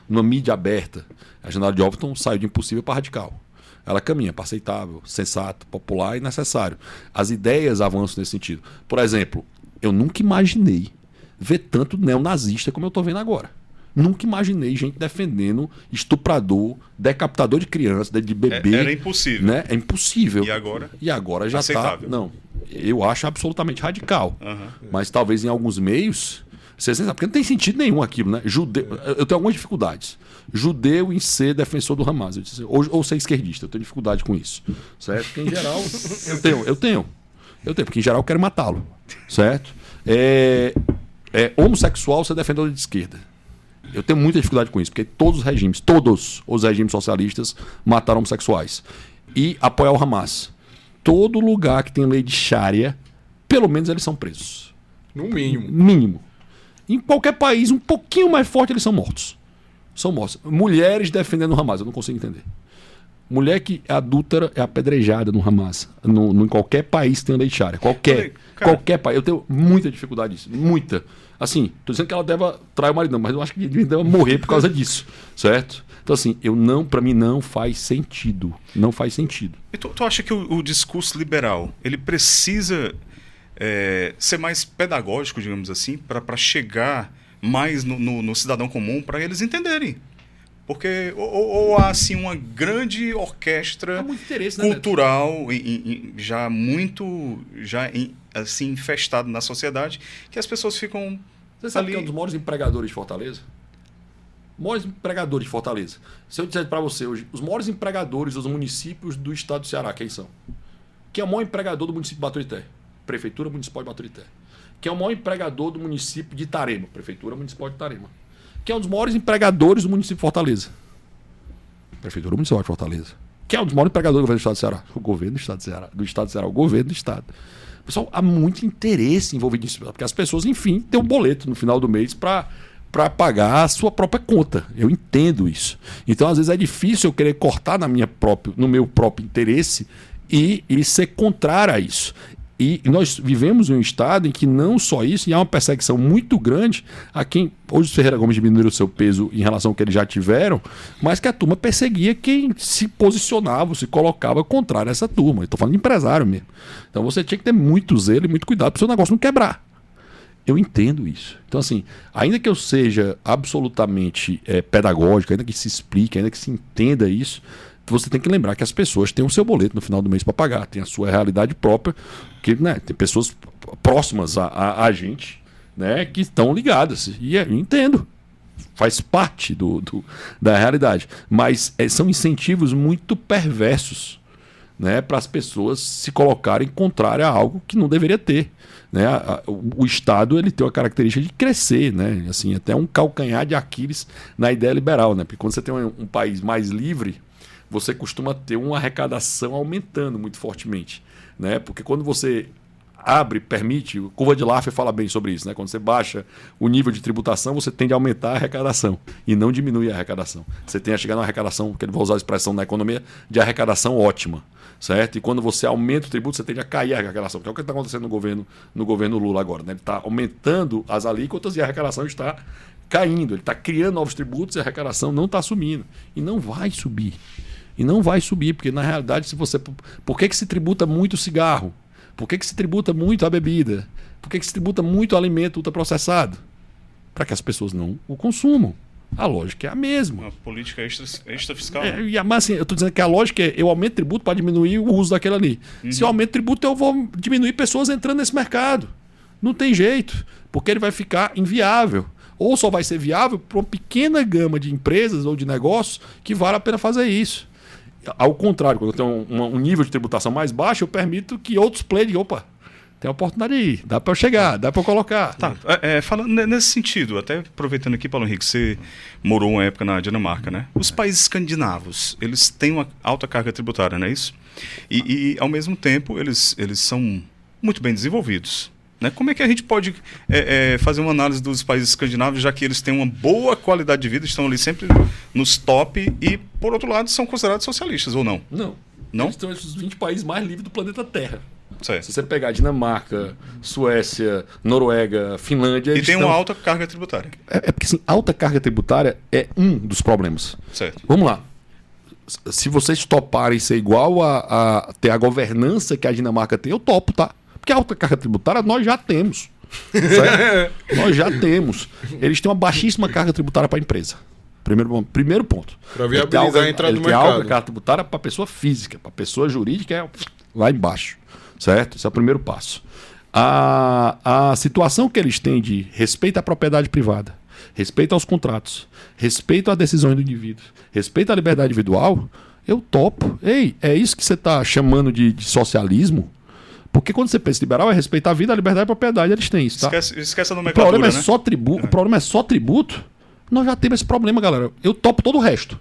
numa mídia aberta. A janela de Overton saiu de impossível para radical. Ela caminha para aceitável, sensato, popular e necessário. As ideias avançam nesse sentido. Por exemplo, eu nunca imaginei ver tanto neonazista como eu estou vendo agora. Nunca imaginei gente defendendo estuprador, decapitador de criança, de bebê. Era impossível. Né? É impossível. E agora? E agora já está. Aceitável. Não, eu acho absolutamente radical. Uhum. Mas talvez em alguns meios. Você sabe, porque não tem sentido nenhum aquilo, né? Eu tenho algumas dificuldades. Judeu em ser defensor do Hamas. Ou ser esquerdista. Eu tenho dificuldade com isso. Certo? Porque em geral. Eu tenho. Porque em geral eu quero matá-lo. Certo? Homossexual ser defensor de esquerda. Eu tenho muita dificuldade com isso, porque todos os regimes socialistas mataram homossexuais. E apoiar o Hamas. Todo lugar que tem lei de Sharia, pelo menos eles são presos. No mínimo. Mínimo. Em qualquer país, um pouquinho mais forte, eles são mortos. São mortos. Mulheres defendendo o Hamas, eu não consigo entender. Mulher que é adúltera é apedrejada no Hamas. Em qualquer país que tem lei de Sharia. Qualquer país. Eu tenho muita dificuldade nisso. Muita. Assim, tô dizendo que ela deve trair o marido, não, mas eu acho que deve morrer por causa disso, certo? Então, assim, para mim não faz sentido. Não faz sentido. E tu acha que o discurso liberal, ele precisa ser mais pedagógico, digamos assim, para chegar mais no cidadão comum, para eles entenderem? Porque ou há assim uma grande orquestra muito interesse, né, cultural já assim infestado na sociedade, que as pessoas ficam. Você sabe ali... que é um dos maiores empregadores de Fortaleza? Maiores empregadores de Fortaleza. Se eu disser para você hoje, os maiores empregadores dos municípios do estado do Ceará, quem são? Quem é o maior empregador do município de Baturité? Prefeitura Municipal de Baturité. Quem é o maior empregador do município de Itarema? Prefeitura Municipal de Itarema. Quem é um dos maiores empregadores do município de Fortaleza? Prefeitura Municipal de Fortaleza. Quem é um dos maiores empregadores do governo do estado do Ceará? O governo do estado do Ceará. O governo do estado. Pessoal, há muito interesse envolvido nisso, porque as pessoas, enfim, têm um boleto no final do mês para pagar a sua própria conta. Eu entendo isso. Então, às vezes, é difícil eu querer cortar no meu próprio interesse e ser contrário a isso. E nós vivemos em um estado em que não só isso, e há uma perseguição muito grande a quem, hoje os Ferreira Gomes diminuíram o seu peso em relação ao que eles já tiveram, mas que a turma perseguia quem se posicionava, se colocava contrário a essa turma. Eu estou falando de empresário mesmo. Então você tinha que ter muito zelo e muito cuidado para o seu negócio não quebrar. Eu entendo isso. Então, assim, ainda que eu seja absolutamente pedagógico, ainda que se explique, ainda que se entenda isso, você tem que lembrar que as pessoas têm o seu boleto no final do mês para pagar, tem a sua realidade própria, que, né, tem pessoas próximas a gente, né, que estão ligadas. E eu entendo, faz parte da realidade. Mas são incentivos muito perversos, né, para as pessoas se colocarem contrárias a algo que não deveria ter. Né? O Estado ele tem uma característica de crescer, né? Assim, até um calcanhar de Aquiles na ideia liberal. Né? Porque quando você tem um país mais livre, você costuma ter uma arrecadação aumentando muito fortemente, né? Porque quando você permite, o Curva de Laffer fala bem sobre isso, né? Quando você baixa o nível de tributação, você tende a aumentar a arrecadação e não diminuir a arrecadação. Você tem a chegar numa arrecadação, que ele vai usar a expressão na economia, de arrecadação ótima, certo? E quando você aumenta o tributo, você tende a cair a arrecadação, que é o que está acontecendo no governo Lula agora, né? Ele está aumentando as alíquotas e a arrecadação está caindo, ele está criando novos tributos e a arrecadação não está subindo. E não vai subir. E não vai subir, porque na realidade, se você. Por que se tributa muito o cigarro? Por que se tributa muito a bebida? Por que se tributa muito o alimento ultraprocessado? Para que as pessoas não o consumam. A lógica é a mesma. Uma política extra fiscal. Mas assim, eu estou dizendo que a lógica é eu aumento tributo para diminuir o uso daquele ali. Uhum. Se eu aumento tributo, eu vou diminuir pessoas entrando nesse mercado. Não tem jeito, porque ele vai ficar inviável. Ou só vai ser viável para uma pequena gama de empresas ou de negócios que vale a pena fazer isso. Ao contrário, quando eu tenho um nível de tributação mais baixo, eu permito que outros players digam, opa, tem oportunidade aí, dá para eu chegar, dá para eu colocar. Tá, falando nesse sentido, até aproveitando aqui, Paulo Henrique, você morou uma época na Dinamarca, né? Os países escandinavos, eles têm uma alta carga tributária, não é isso? E ao mesmo tempo, eles são muito bem desenvolvidos. Né? Como é que a gente pode fazer uma análise dos países escandinavos, já que eles têm uma boa qualidade de vida, estão ali sempre nos top e, por outro lado, são considerados socialistas, ou não? Não. Não? Eles são os 20 países mais livres do planeta Terra. Certo. Se você pegar Dinamarca, Suécia, Noruega, Finlândia... E tem uma alta carga tributária. É porque, assim, alta carga tributária é um dos problemas. Certo. Vamos lá. Se vocês toparem ser igual a ter a governança que a Dinamarca tem, eu topo, tá? Porque a alta carga tributária nós já temos. Certo? Nós já temos. Eles têm uma baixíssima carga tributária para a empresa. Primeiro ponto. Para viabilizar a entrada do mercado. Tem alta carga tributária para a pessoa física. Para a pessoa jurídica é lá embaixo. Certo? Esse é o primeiro passo. A situação que eles têm de respeito à propriedade privada, respeito aos contratos, respeito às decisões do indivíduo, respeito à liberdade individual, eu topo. Ei, é isso que você está chamando de socialismo? Porque quando você pensa em liberal, é respeitar a vida, a liberdade e a propriedade. Eles têm isso, tá? Esquece a O nomenclatura, problema é né? só tributo. O problema é só tributo. Nós já temos esse problema, galera. Eu topo todo o resto.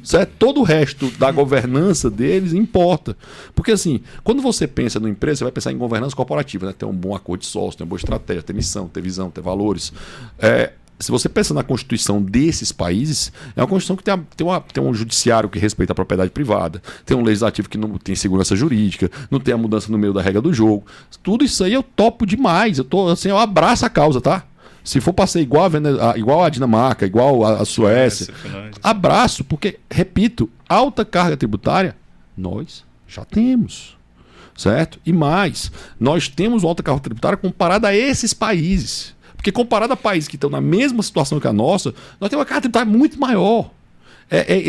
Certo? Todo o resto da governança deles importa. Porque assim, quando você pensa numa empresa, você vai pensar em governança corporativa, né? Ter um bom acordo de sócio, ter uma boa estratégia, ter missão, ter visão, ter valores. Se você pensa na Constituição desses países, é uma Constituição que tem um judiciário que respeita a propriedade privada, tem um legislativo que não tem segurança jurídica, não tem a mudança no meio da regra do jogo. Tudo isso aí eu topo demais. Eu abraço a causa, tá? Se for para ser igual a Dinamarca, igual a Suécia, abraço, porque, repito, alta carga tributária, nós já temos. Certo? E mais, nós temos alta carga tributária comparada a esses países. Porque comparado a países que estão na mesma situação que a nossa, nós temos uma carga tributária muito maior.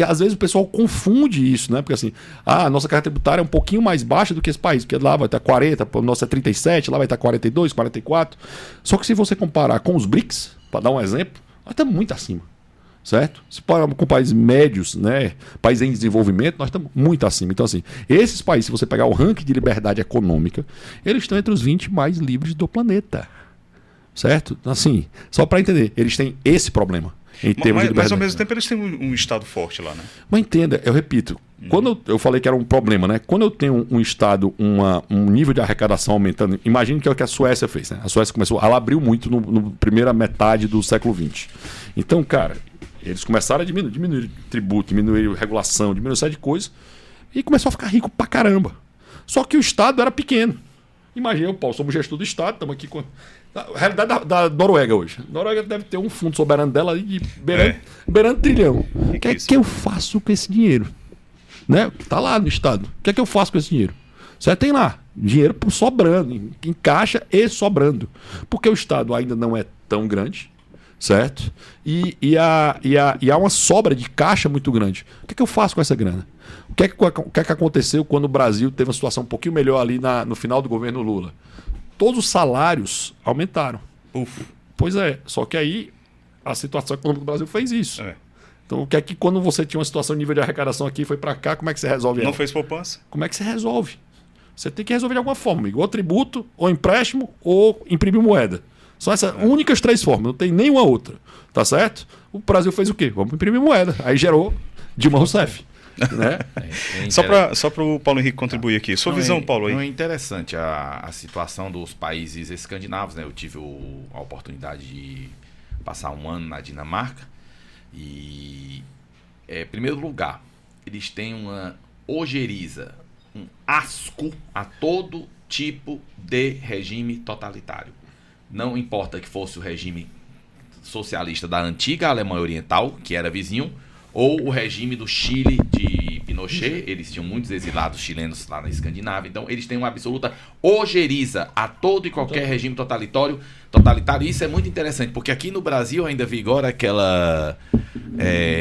Às vezes o pessoal confunde isso, né? Porque assim, a nossa carga tributária é um pouquinho mais baixa do que esse país, porque lá vai estar 40, o nosso é 37, lá vai estar 42, 44. Só que se você comparar com os BRICS, para dar um exemplo, nós estamos muito acima. Certo? Se compararmos com países médios, né? Países em desenvolvimento, nós estamos muito acima. Então, assim, esses países, se você pegar o ranking de liberdade econômica, eles estão entre os 20 mais livres do planeta. Certo? Assim, só para entender, eles têm esse problema. Mas ao mesmo tempo eles têm um Estado forte lá, né? Mas entenda, eu repito, quando eu falei que era um problema, né? Quando eu tenho um Estado, um nível de arrecadação aumentando, imagine que é o que a Suécia fez, né? A Suécia ela abriu muito no primeira metade do século XX. Então, cara, eles começaram a diminuir tributo, diminuir regulação, diminuir uma série de coisas, e começou a ficar rico pra caramba. Só que o Estado era pequeno. Imagina, Paulo, somos gestor do Estado, estamos aqui com... A realidade da Noruega hoje. A Noruega deve ter um fundo soberano dela de beirando trilhão. O que é que eu faço com esse dinheiro? Né? Tá lá no Estado. O que é que eu faço com esse dinheiro? Você tem lá dinheiro sobrando, em caixa e sobrando. Porque o Estado ainda não é tão grande, certo? E há uma sobra de caixa muito grande. O que é que eu faço com essa grana? O que é que aconteceu quando o Brasil teve uma situação um pouquinho melhor ali no final do governo Lula? Todos os salários aumentaram. Pois é, só que aí a situação econômica do Brasil fez isso. Então, o que é que quando você tinha uma situação de nível de arrecadação aqui, foi para cá, como é que você resolve ela? Não fez poupança? Como é que você resolve? Você tem que resolver de alguma forma, amigo. Ou tributo, ou empréstimo, ou imprimir moeda. São essas únicas 3 formas, não tem nenhuma outra. Tá certo? O Brasil fez o quê? Vamos imprimir moeda. Aí gerou Dilma Rousseff. Né? Só para o Paulo Henrique contribuir aqui. Sua visão, Paulo, aí. Não é interessante a situação dos países escandinavos, né? Eu tive a oportunidade de passar um ano na Dinamarca e, em primeiro lugar, eles têm uma ojeriza, um asco a todo tipo de regime totalitário. Não importa que fosse o regime socialista da antiga Alemanha Oriental, que era vizinho, ou o regime do Chile de Pinochet. Eles tinham muitos exilados chilenos lá na Escandinávia. Então, eles têm uma absoluta ojeriza a todo e qualquer regime totalitário. Isso é muito interessante, porque aqui no Brasil ainda vigora aquela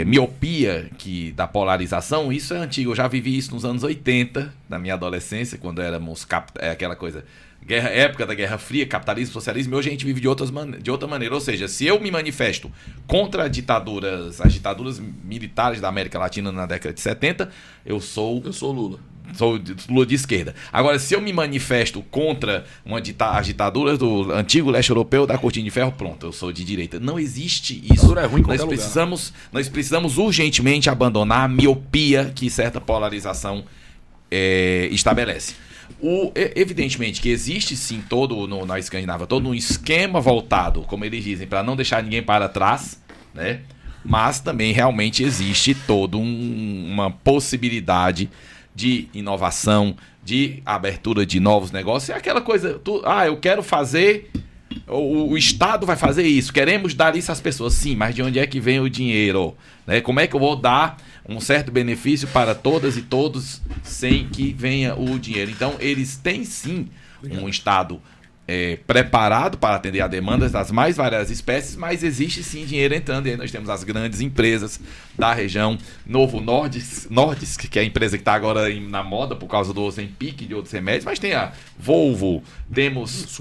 miopia da polarização. Isso é antigo. Eu já vivi isso nos anos 80, na minha adolescência, quando éramos aquela coisa... época da Guerra Fria, capitalismo, socialismo, e hoje a gente vive de outra maneira. Ou seja, se eu me manifesto contra as ditaduras militares da América Latina na década de 70, eu sou Lula. sou lula de esquerda. Agora, se eu me manifesto contra as ditaduras do antigo leste europeu, da cortina de ferro, pronto, eu sou de direita. Não existe isso. É ruim em nós precisamos urgentemente abandonar a miopia que certa polarização estabelece. Evidentemente que existe sim na Escandinávia todo um esquema voltado, como eles dizem, para não deixar ninguém para trás, né? Mas também realmente existe toda uma possibilidade de inovação, de abertura de novos negócios. É aquela coisa, eu quero fazer, o Estado vai fazer isso, queremos dar isso às pessoas. Sim, mas de onde é que vem o dinheiro? Né? Como é que eu vou dar um certo benefício para todas e todos sem que venha o dinheiro? Então, eles têm sim um Estado preparado para atender a demandas das mais variadas espécies, mas existe sim dinheiro entrando. E aí nós temos as grandes empresas da região, Novo Nordisk, que é a empresa que está agora na moda por causa do Ozempic e de outros remédios, mas tem a Volvo, temos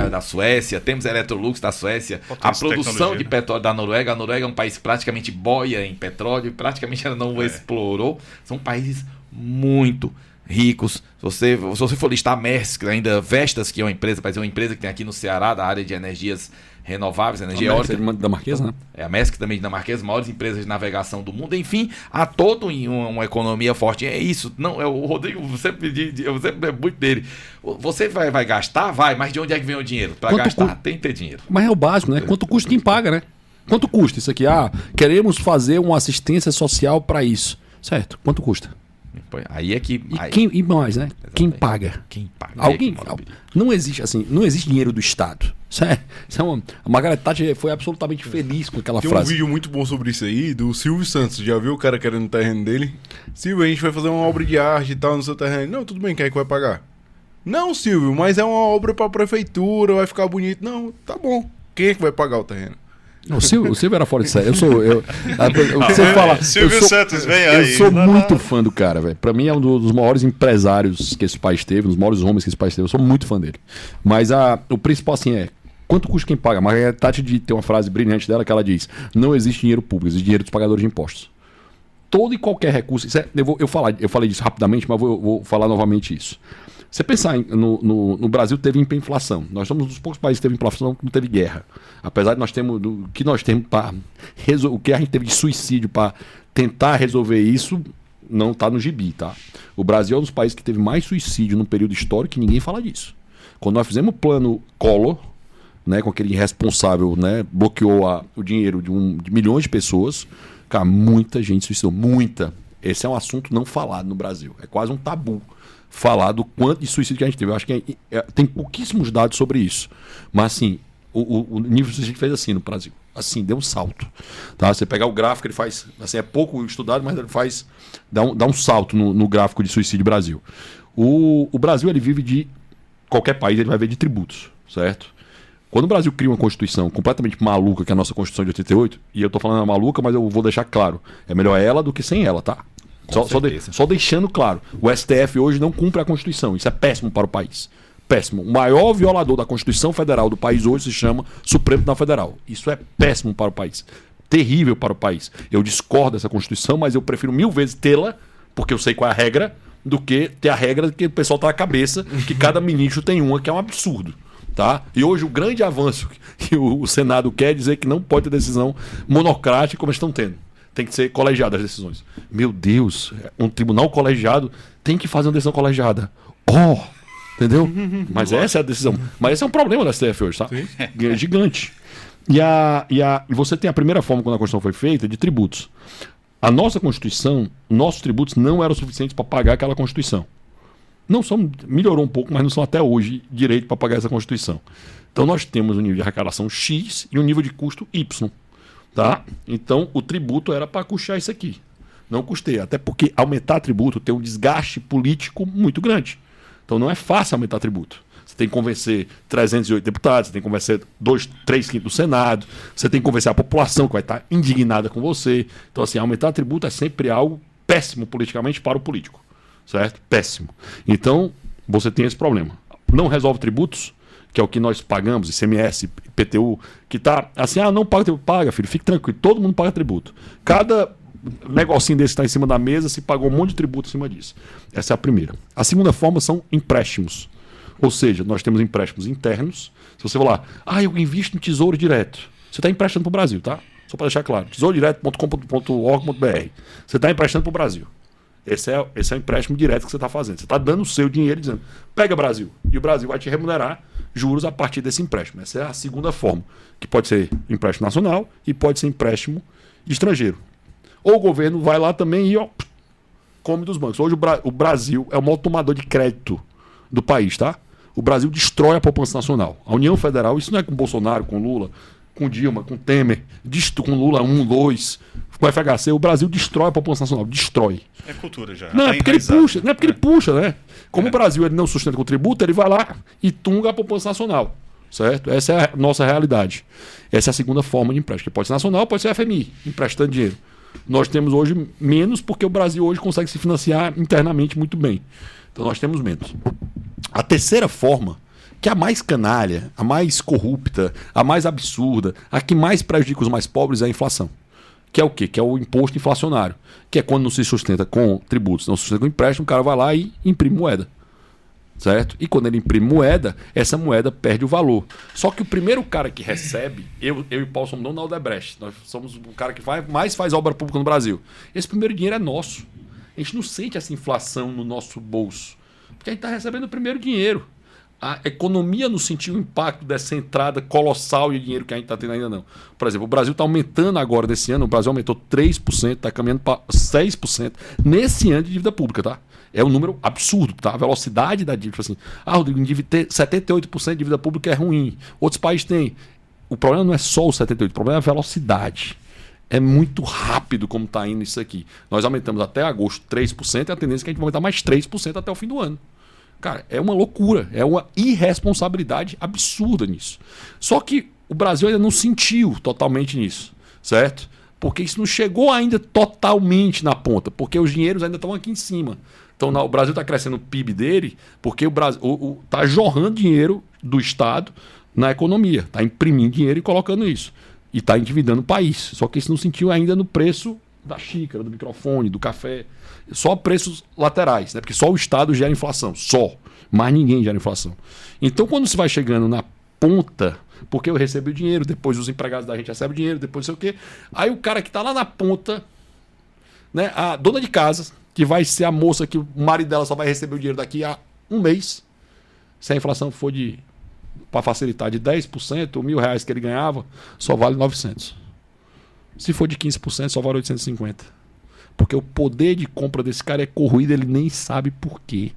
da Suécia, temos a Electrolux da Suécia, a produção de petróleo da Noruega. A Noruega é um país que praticamente boia em petróleo, praticamente ela não explorou. São países muito ricos. Se você for listar a Maersk, ainda Vestas, que é uma empresa, parece uma empresa que tem aqui no Ceará, da área de energias renováveis, energia eólica. Da Marquesa, né? A Maersk também da Marquesa, maiores empresas de navegação do mundo. Enfim, há toda uma economia forte. É isso. Não, o Rodrigo, eu sempre lembro muito dele. Você vai gastar? Vai, mas de onde é que vem o dinheiro? Para gastar, tem que ter dinheiro. Mas é o básico, né? Quanto custa quem paga, né? Quanto custa isso aqui? Queremos fazer uma assistência social para isso. Certo. Quanto custa? Aí é que. E mais, né? Exatamente. Quem paga? Quem paga? Alguém. Não existe dinheiro do Estado. A Margaret Thatcher foi absolutamente feliz com aquela frase. Tem um vídeo muito bom sobre isso aí, do Silvio Santos. Já viu o cara querendo o terreno dele? Silvio, a gente vai fazer uma obra de arte e tal no seu terreno. Não, tudo bem, quem é que vai pagar? Não, Silvio, mas é uma obra pra prefeitura, vai ficar bonito. Não, tá bom. Quem é que vai pagar o terreno? O Silvio era fora de série. Silvio Santos, vem aí. Eu sou muito fã do cara, velho. Pra mim é um dos maiores empresários que esse país teve, um dos maiores homens que esse país teve. Eu sou muito fã dele. Mas o principal, assim, quanto custa quem paga? A Margaret Thatcher tem uma frase brilhante dela que ela diz: não existe dinheiro público, existe dinheiro dos pagadores de impostos. Todo e qualquer recurso. Eu falei disso rapidamente, mas vou falar novamente isso. Você pensar no Brasil, teve hiperinflação. Nós somos um dos poucos países que teve inflação que não teve guerra. Apesar de nós termos o que a gente teve de suicídio para tentar resolver isso, não está no gibi, tá? O Brasil é um dos países que teve mais suicídio num período histórico e ninguém fala disso. Quando nós fizemos o plano Collor, né, com aquele irresponsável, né, bloqueou o dinheiro de milhões de pessoas, cara, muita gente suicidou, muita. Esse é um assunto não falado no Brasil. É quase um tabu falar do quanto de suicídio que a gente teve. Eu acho que tem pouquíssimos dados sobre isso. Mas, assim, o nível de suicídio fez assim no Brasil. Assim, deu um salto. Tá? Você pegar o gráfico, ele faz... Assim, é pouco estudado, mas ele faz... Dá um salto no gráfico de suicídio Brasil. O Brasil, ele vive de... Qualquer país, ele vai ver de tributos, certo? Quando o Brasil cria uma Constituição completamente maluca, que é a nossa Constituição de 88, e eu tô falando maluca, mas eu vou deixar claro, é melhor ela do que sem ela, tá? Só deixando claro, o STF hoje não cumpre a Constituição. Isso é péssimo para o país. Péssimo. O maior violador da Constituição Federal do país hoje se chama Supremo Tribunal Federal. Isso é péssimo para o país. Terrível para o país. Eu discordo dessa Constituição, mas eu prefiro 1000 vezes tê-la, porque eu sei qual é a regra, do que ter a regra que o pessoal tá na cabeça, que cada ministro tem uma, que é um absurdo. Tá? E hoje o grande avanço que o Senado quer é dizer que não pode ter decisão monocrática como eles estão tendo. Tem que ser colegiada as decisões. Meu Deus, um tribunal colegiado tem que fazer uma decisão colegiada. Entendeu? Mas essa é a decisão. Mas esse é um problema da STF hoje, tá? É gigante. E você tem a primeira forma, quando a Constituição foi feita, de tributos. A nossa Constituição, nossos tributos não eram suficientes para pagar aquela Constituição. Não são, melhorou um pouco, mas não são até hoje direito para pagar essa Constituição. Então nós temos um nível de arrecadação X e um nível de custo Y. Tá? Então o tributo era para custear isso aqui. Não custeia, até porque aumentar tributo tem um desgaste político muito grande. Então não é fácil aumentar tributo. Você tem que convencer 308 deputados, você tem que convencer 3/5 do Senado, você tem que convencer a população que vai estar indignada com você. Então assim, aumentar tributo é sempre algo péssimo politicamente para o político. Certo? Péssimo. Então você tem esse problema. Não resolve tributos, que é o que nós pagamos, ICMS, IPTU, que tá assim, não paga tributo. Paga, filho, fique tranquilo, todo mundo paga tributo. Cada negocinho desse está em cima da mesa, se pagou um monte de tributo em cima disso. Essa é a primeira. A segunda forma são empréstimos. Ou seja, nós temos empréstimos internos. Se você falar, eu invisto em Tesouro Direto, você está emprestando para o Brasil, tá? Só para deixar claro, tesourodireto.com.org.br. Você está emprestando para o Brasil. Esse é o empréstimo direto que você está fazendo. Você está dando o seu dinheiro dizendo, pega Brasil. E o Brasil vai te remunerar juros a partir desse empréstimo. Essa é a segunda forma, que pode ser empréstimo nacional e pode ser empréstimo estrangeiro. Ou o governo vai lá também e come dos bancos. Hoje o Brasil é o maior tomador de crédito do país, tá? O Brasil destrói a poupança nacional. A União Federal, isso não é com Bolsonaro, com Lula, com Dilma, com Temer, com Lula 1, 2, com o FHC, o Brasil destrói a poupança nacional, destrói. É cultura já. Não, tá é porque ele enraizado. puxa, não é porque ele puxa, né? Como o Brasil ele não sustenta com tributo, ele vai lá e tunga a poupança nacional, certo? Essa é a nossa realidade. Essa é a segunda forma de empréstimo, que pode ser nacional, pode ser FMI, emprestando dinheiro. Nós temos hoje menos porque o Brasil hoje consegue se financiar internamente muito bem. Então nós temos menos. A terceira forma, que é a mais canalha, a mais corrupta, a mais absurda, a que mais prejudica os mais pobres é a inflação. Que é o quê? Que é o imposto inflacionário. Que é quando não se sustenta com tributos, não se sustenta com empréstimo, o cara vai lá e imprime moeda. Certo? E quando ele imprime moeda, essa moeda perde o valor. Só que o primeiro cara que recebe, eu e o Paulo somos dono da Odebrecht. Nós somos o cara que mais faz obra pública no Brasil. Esse primeiro dinheiro é nosso. A gente não sente essa inflação no nosso bolso. Porque a gente está recebendo o primeiro dinheiro. A economia não sentiu o impacto dessa entrada colossal de dinheiro que a gente está tendo ainda não. Por exemplo, o Brasil está aumentando agora desse ano, o Brasil aumentou 3%, está caminhando para 6% nesse ano de dívida pública, tá? É um número absurdo, tá? A velocidade da dívida, assim, Rodrigo, ter 78% de dívida pública é ruim. Outros países têm. O problema não é só o 78%, o problema é a velocidade. É muito rápido como está indo isso aqui. Nós aumentamos até agosto 3% e a tendência é que a gente vai aumentar mais 3% até o fim do ano. Cara, é uma loucura, é uma irresponsabilidade absurda nisso. Só que o Brasil ainda não sentiu totalmente nisso, certo? Porque isso não chegou ainda totalmente na ponta, porque os dinheiros ainda estão aqui em cima. Então o Brasil está crescendo o PIB dele porque o Brasil está jorrando dinheiro do Estado na economia, está imprimindo dinheiro e colocando isso. E está endividando o país. Só que isso não sentiu ainda no preço da xícara, do microfone, do café. Só preços laterais, né? Porque só o Estado gera inflação, só. Mas ninguém gera inflação. Então, quando você vai chegando na ponta, porque eu recebo o dinheiro, depois os empregados da gente recebem o dinheiro, depois não sei o quê. Aí o cara que está lá na ponta, né? A dona de casa, que vai ser a moça que o marido dela só vai receber o dinheiro daqui a um mês, se a inflação for para facilitar, de 10%, R$1.000 que ele ganhava, só vale 900. Se for de 15%, só vale 850. Porque o poder de compra desse cara é corroído, ele nem sabe por quê.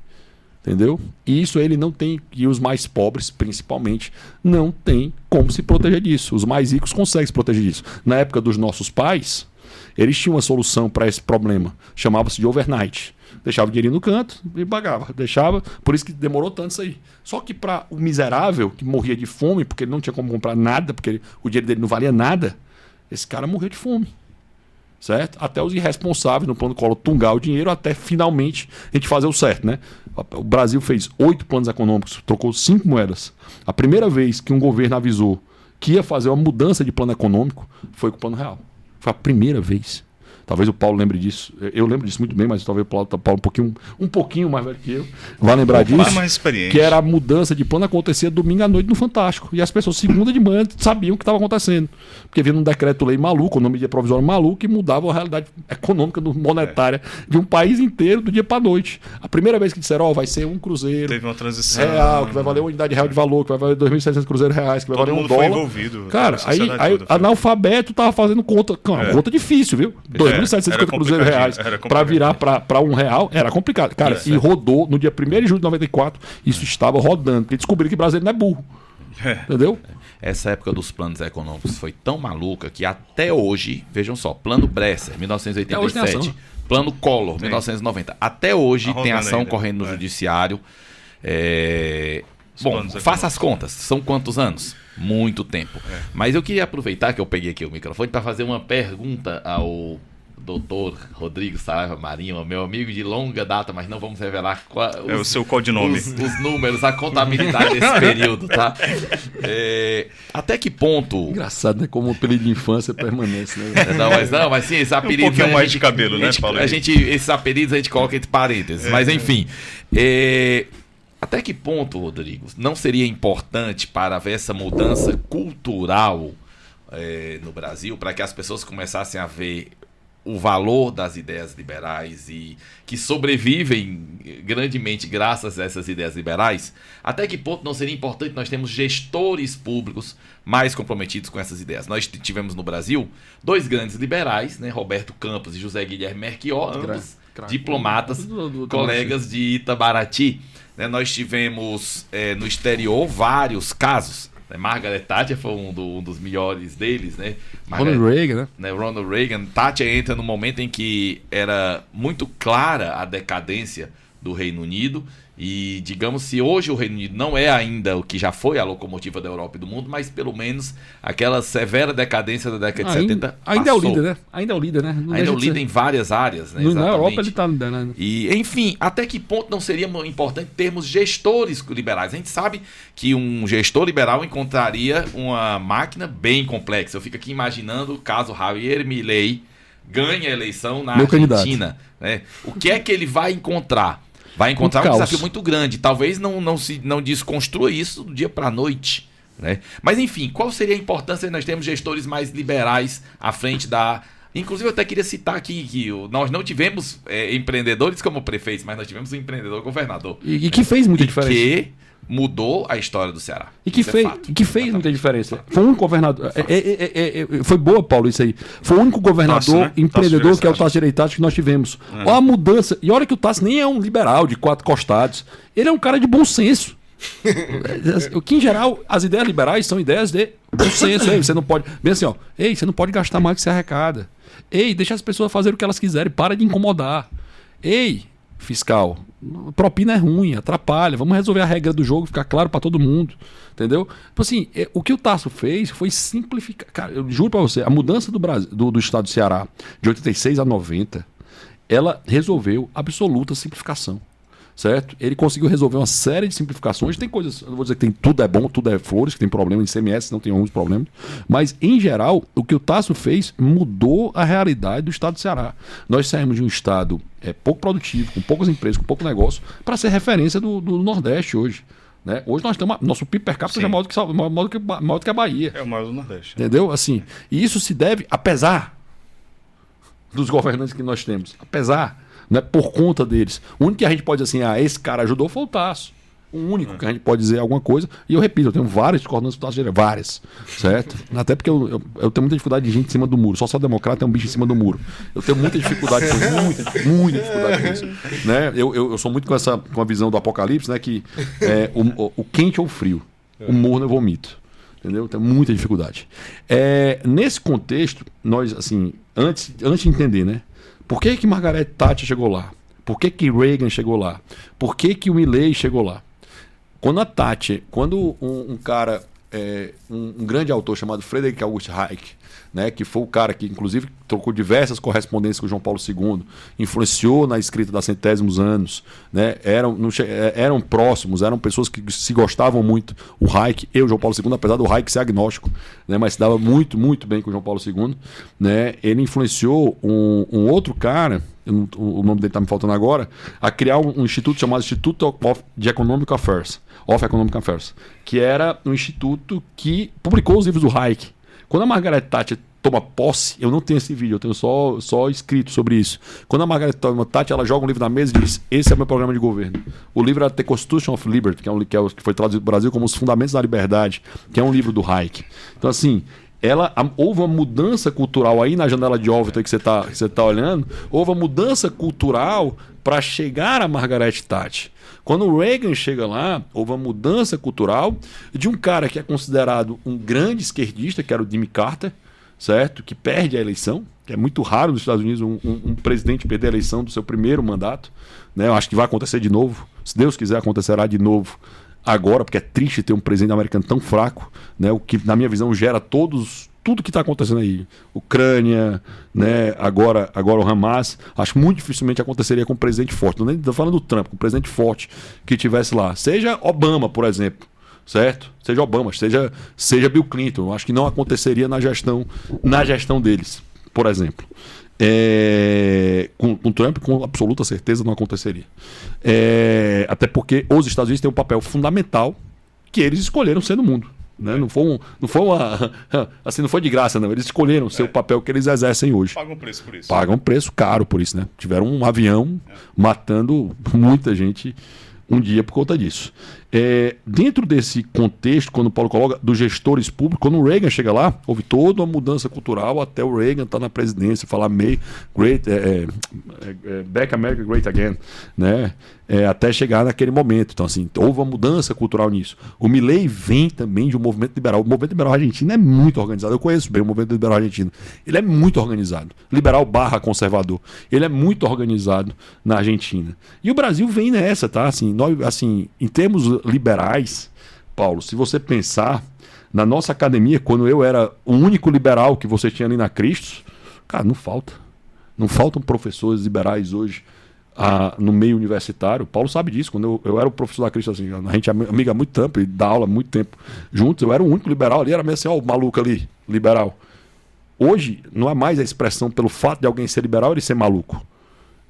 Entendeu? E isso ele não tem, e os mais pobres, principalmente, não tem como se proteger disso. Os mais ricos conseguem se proteger disso. Na época dos nossos pais, eles tinham uma solução para esse problema. Chamava-se de overnight. Deixava o dinheirinho no canto e pagava. Deixava, por isso que demorou tanto isso aí. Só que para o miserável, que morria de fome, porque ele não tinha como comprar nada, porque o dinheiro dele não valia nada, esse cara morreu de fome. Certo? Até os irresponsáveis no plano Collor tungar o dinheiro até finalmente a gente fazer o certo, né? O Brasil fez 8 planos econômicos, trocou 5 moedas. A primeira vez que um governo avisou que ia fazer uma mudança de plano econômico foi com o Plano Real. Foi a primeira vez. Talvez o Paulo lembre disso. Eu lembro disso muito bem, mas talvez o Paulo um pouquinho mais velho que eu vai lembrar disso. Mais experiente. Que era a mudança de plano, acontecia domingo à noite no Fantástico. E as pessoas, segunda de manhã, sabiam o que estava acontecendo. Porque vinha um decreto-lei maluco, o nome de provisório maluco, e mudava a realidade econômica, monetária de um país inteiro do dia para a noite. A primeira vez que disseram, vai ser um cruzeiro. Teve uma transição. Real, que vai valer uma unidade real de valor, que vai valer 2.700 cruzeiros reais, que vai valer $1. Foi envolvido. Cara, aí analfabeto tava fazendo conta. Conta difícil, viu? 2.750 cruzeiros reais para virar para R$1 era complicado. Cara, e rodou no dia 1º de julho de 94, isso estava rodando. Porque descobriram que brasileiro não é burro. Entendeu? Essa época dos planos econômicos foi tão maluca que até hoje, vejam só, Plano Bresser, 1987, Plano Collor, 1990, até hoje tem ação correndo no judiciário. Bom, faça as contas, são quantos anos? Muito tempo. Mas eu queria aproveitar que eu peguei aqui o microfone para fazer uma pergunta ao doutor Rodrigo Saraiva Marinho, meu amigo de longa data, mas não vamos revelar É o seu codinome. os números, a contabilidade desse período, tá? Até que ponto... Engraçado, né? Como o apelido de infância permanece, né? Mas sim, esse apelido... Um pouquinho mais de cabelo, né? Esses apelidos a gente coloca entre parênteses, mas enfim... Até que ponto, Rodrigo, não seria importante para ver essa mudança cultural no Brasil, para que as pessoas começassem a ver o valor das ideias liberais e que sobrevivem grandemente graças a essas ideias liberais? Até que ponto não seria importante nós termos gestores públicos mais comprometidos com essas ideias? Nós tivemos no Brasil 2 grandes liberais, né, Roberto Campos e José Guilherme Merchior, ambos diplomatas, colegas de Itabaraty. Nós tivemos no exterior vários casos. Margaret Thatcher foi um dos melhores deles. Ronald Reagan, né? Ronald Reagan. Thatcher entra no momento em que era muito clara a decadência do Reino Unido. E, digamos, se hoje o Reino Unido não é ainda o que já foi a locomotiva da Europa e do mundo, mas pelo menos aquela severa decadência da década de 70 ainda é o líder, né? Ainda é o líder, né? Ainda é o líder em várias áreas, né? Na Europa ele está liderando. E, enfim, até que ponto não seria importante termos gestores liberais? A gente sabe que um gestor liberal encontraria uma máquina bem complexa. Eu fico aqui imaginando o caso Javier Milei ganha a eleição na Argentina. Né? O que é que ele vai encontrar? Vai encontrar um desafio muito grande. Talvez não desconstrua isso do dia para a noite. Né? Mas, enfim, qual seria a importância de nós termos gestores mais liberais à frente da... Inclusive, eu até queria citar aqui que nós não tivemos empreendedores como prefeitos, mas nós tivemos um empreendedor governador. E que fez muita diferença. Que mudou a história do Ceará. E que fez muita diferença. Foi um único governador. Foi boa, Paulo, isso aí. Foi o único governador, empreendedor, que é o Tasso Gereissati que nós tivemos. Olha a mudança. E olha que o Tasso nem é um liberal de 4 costados. Ele é um cara de bom senso. Que em geral, as ideias liberais são ideias de bom senso. Você não pode. Bem assim, ó. Você não pode gastar mais do que você arrecada. Deixa as pessoas fazerem o que elas quiserem. Para de incomodar. Fiscal, propina é ruim, atrapalha, vamos resolver a regra do jogo, ficar claro para todo mundo, entendeu? Tipo assim, o que o Tasso fez foi simplificar. Cara, eu juro para você, a mudança do estado do Ceará de 86 a 90, ela resolveu absoluta simplificação, certo? Ele conseguiu resolver uma série de simplificações. Tem coisas, eu não vou dizer que tem tudo é bom, tudo é flores, que tem problema em ICMS, não tem alguns problemas, mas em geral, o que o Tasso fez mudou a realidade do estado do Ceará. Nós saímos de um estado pouco produtivo, com poucas empresas, com pouco negócio, para ser referência do Nordeste hoje. Né? Hoje nós temos nosso PIB per capita já maior do que a Bahia. É o maior do Nordeste. Entendeu? Assim, e isso se deve, apesar dos governantes que nós temos, não é por conta deles. O único que a gente pode dizer assim, esse cara ajudou foi o Tasso. O único que a gente pode dizer alguma coisa. E eu repito, eu tenho várias discordâncias com o Tasso, várias, certo? Até porque eu tenho muita dificuldade de gente em cima do muro. Social-democrata é um bicho em cima do muro. Eu tenho muita dificuldade com isso, muita dificuldade com isso. Né? Eu sou muito com a visão do apocalipse, né? Que o quente ou o frio, o morno eu vomito. Entendeu? Eu tenho muita dificuldade. Nesse contexto, nós, assim, antes de entender, né? Por que Margaret Thatcher chegou lá? Por que Reagan chegou lá? Por que o Milei chegou lá? Quando um cara, um grande autor chamado Friedrich August Hayek, né, que foi o cara que inclusive trocou diversas correspondências com João Paulo II, influenciou na escrita da Centésimos Anos, né, eram próximos, eram pessoas que se gostavam muito, o Hayek e o João Paulo II, apesar do Hayek ser agnóstico, né, mas se dava muito, muito bem com o João Paulo II, né, ele influenciou um outro cara, o nome dele está me faltando agora, a criar um instituto chamado Instituto of Economic Affairs, que era um instituto que publicou os livros do Hayek. Quando a Margaret Thatcher toma posse, eu não tenho esse vídeo, eu tenho só escrito sobre isso. Quando a Margaret Thatcher ela joga um livro na mesa e diz: esse é o meu programa de governo. O livro era The Constitution of Liberty, que foi traduzido para o Brasil como Os Fundamentos da Liberdade, que é um livro do Hayek. Então, assim, houve uma mudança cultural aí na janela de órbita que você tá olhando, houve uma mudança cultural para chegar a Margaret Thatcher. Quando o Reagan chega lá, houve uma mudança cultural de um cara que é considerado um grande esquerdista, que era o Jimmy Carter, certo? Que perde a eleição, que é muito raro nos Estados Unidos um presidente perder a eleição do seu primeiro mandato. Né? Eu acho que vai acontecer de novo. Se Deus quiser, acontecerá de novo agora, porque é triste ter um presidente americano tão fraco, né? O que, na minha visão, gera todos tudo que está acontecendo aí, Ucrânia, né, agora o Hamas, acho muito dificilmente aconteceria com um presidente forte. Não nem estou falando do Trump, com um presidente forte que estivesse lá. Seja Obama, por exemplo, certo? Seja Obama, seja Bill Clinton. Acho que não aconteceria na gestão deles, por exemplo. Com Trump, com absoluta certeza, não aconteceria. Até porque os Estados Unidos têm um papel fundamental que eles escolheram ser no mundo. Né? Não foi assim, não foi de graça, não. Eles escolheram ser o papel que eles exercem hoje. Pagam preço por isso. Pagam um preço caro por isso, né? Tiveram um avião matando muita gente um dia por conta disso. Dentro desse contexto, quando o Paulo coloca dos gestores públicos, quando o Reagan chega lá, houve toda uma mudança cultural até o Reagan estar na presidência, falar Back America Great Again, né? Até chegar naquele momento. Então, assim, houve uma mudança cultural nisso. O Milei vem também de um movimento liberal. O movimento liberal argentino é muito organizado. Eu conheço bem o movimento liberal argentino. Ele é muito organizado. Liberal / conservador. Ele é muito organizado na Argentina. E o Brasil vem nessa, tá? Assim, em termos liberais, Paulo, se você pensar na nossa academia, quando eu era o único liberal que você tinha ali na Cristos, cara, não faltam professores liberais hoje no meio universitário. O Paulo sabe disso. Quando eu era o professor da Cristos, assim, a gente é amiga há muito tempo e dá aula há muito tempo juntos, eu era o único liberal ali, era meio assim, ó, o maluco ali, liberal. Hoje não é mais a expressão pelo fato de alguém ser liberal ele ser maluco.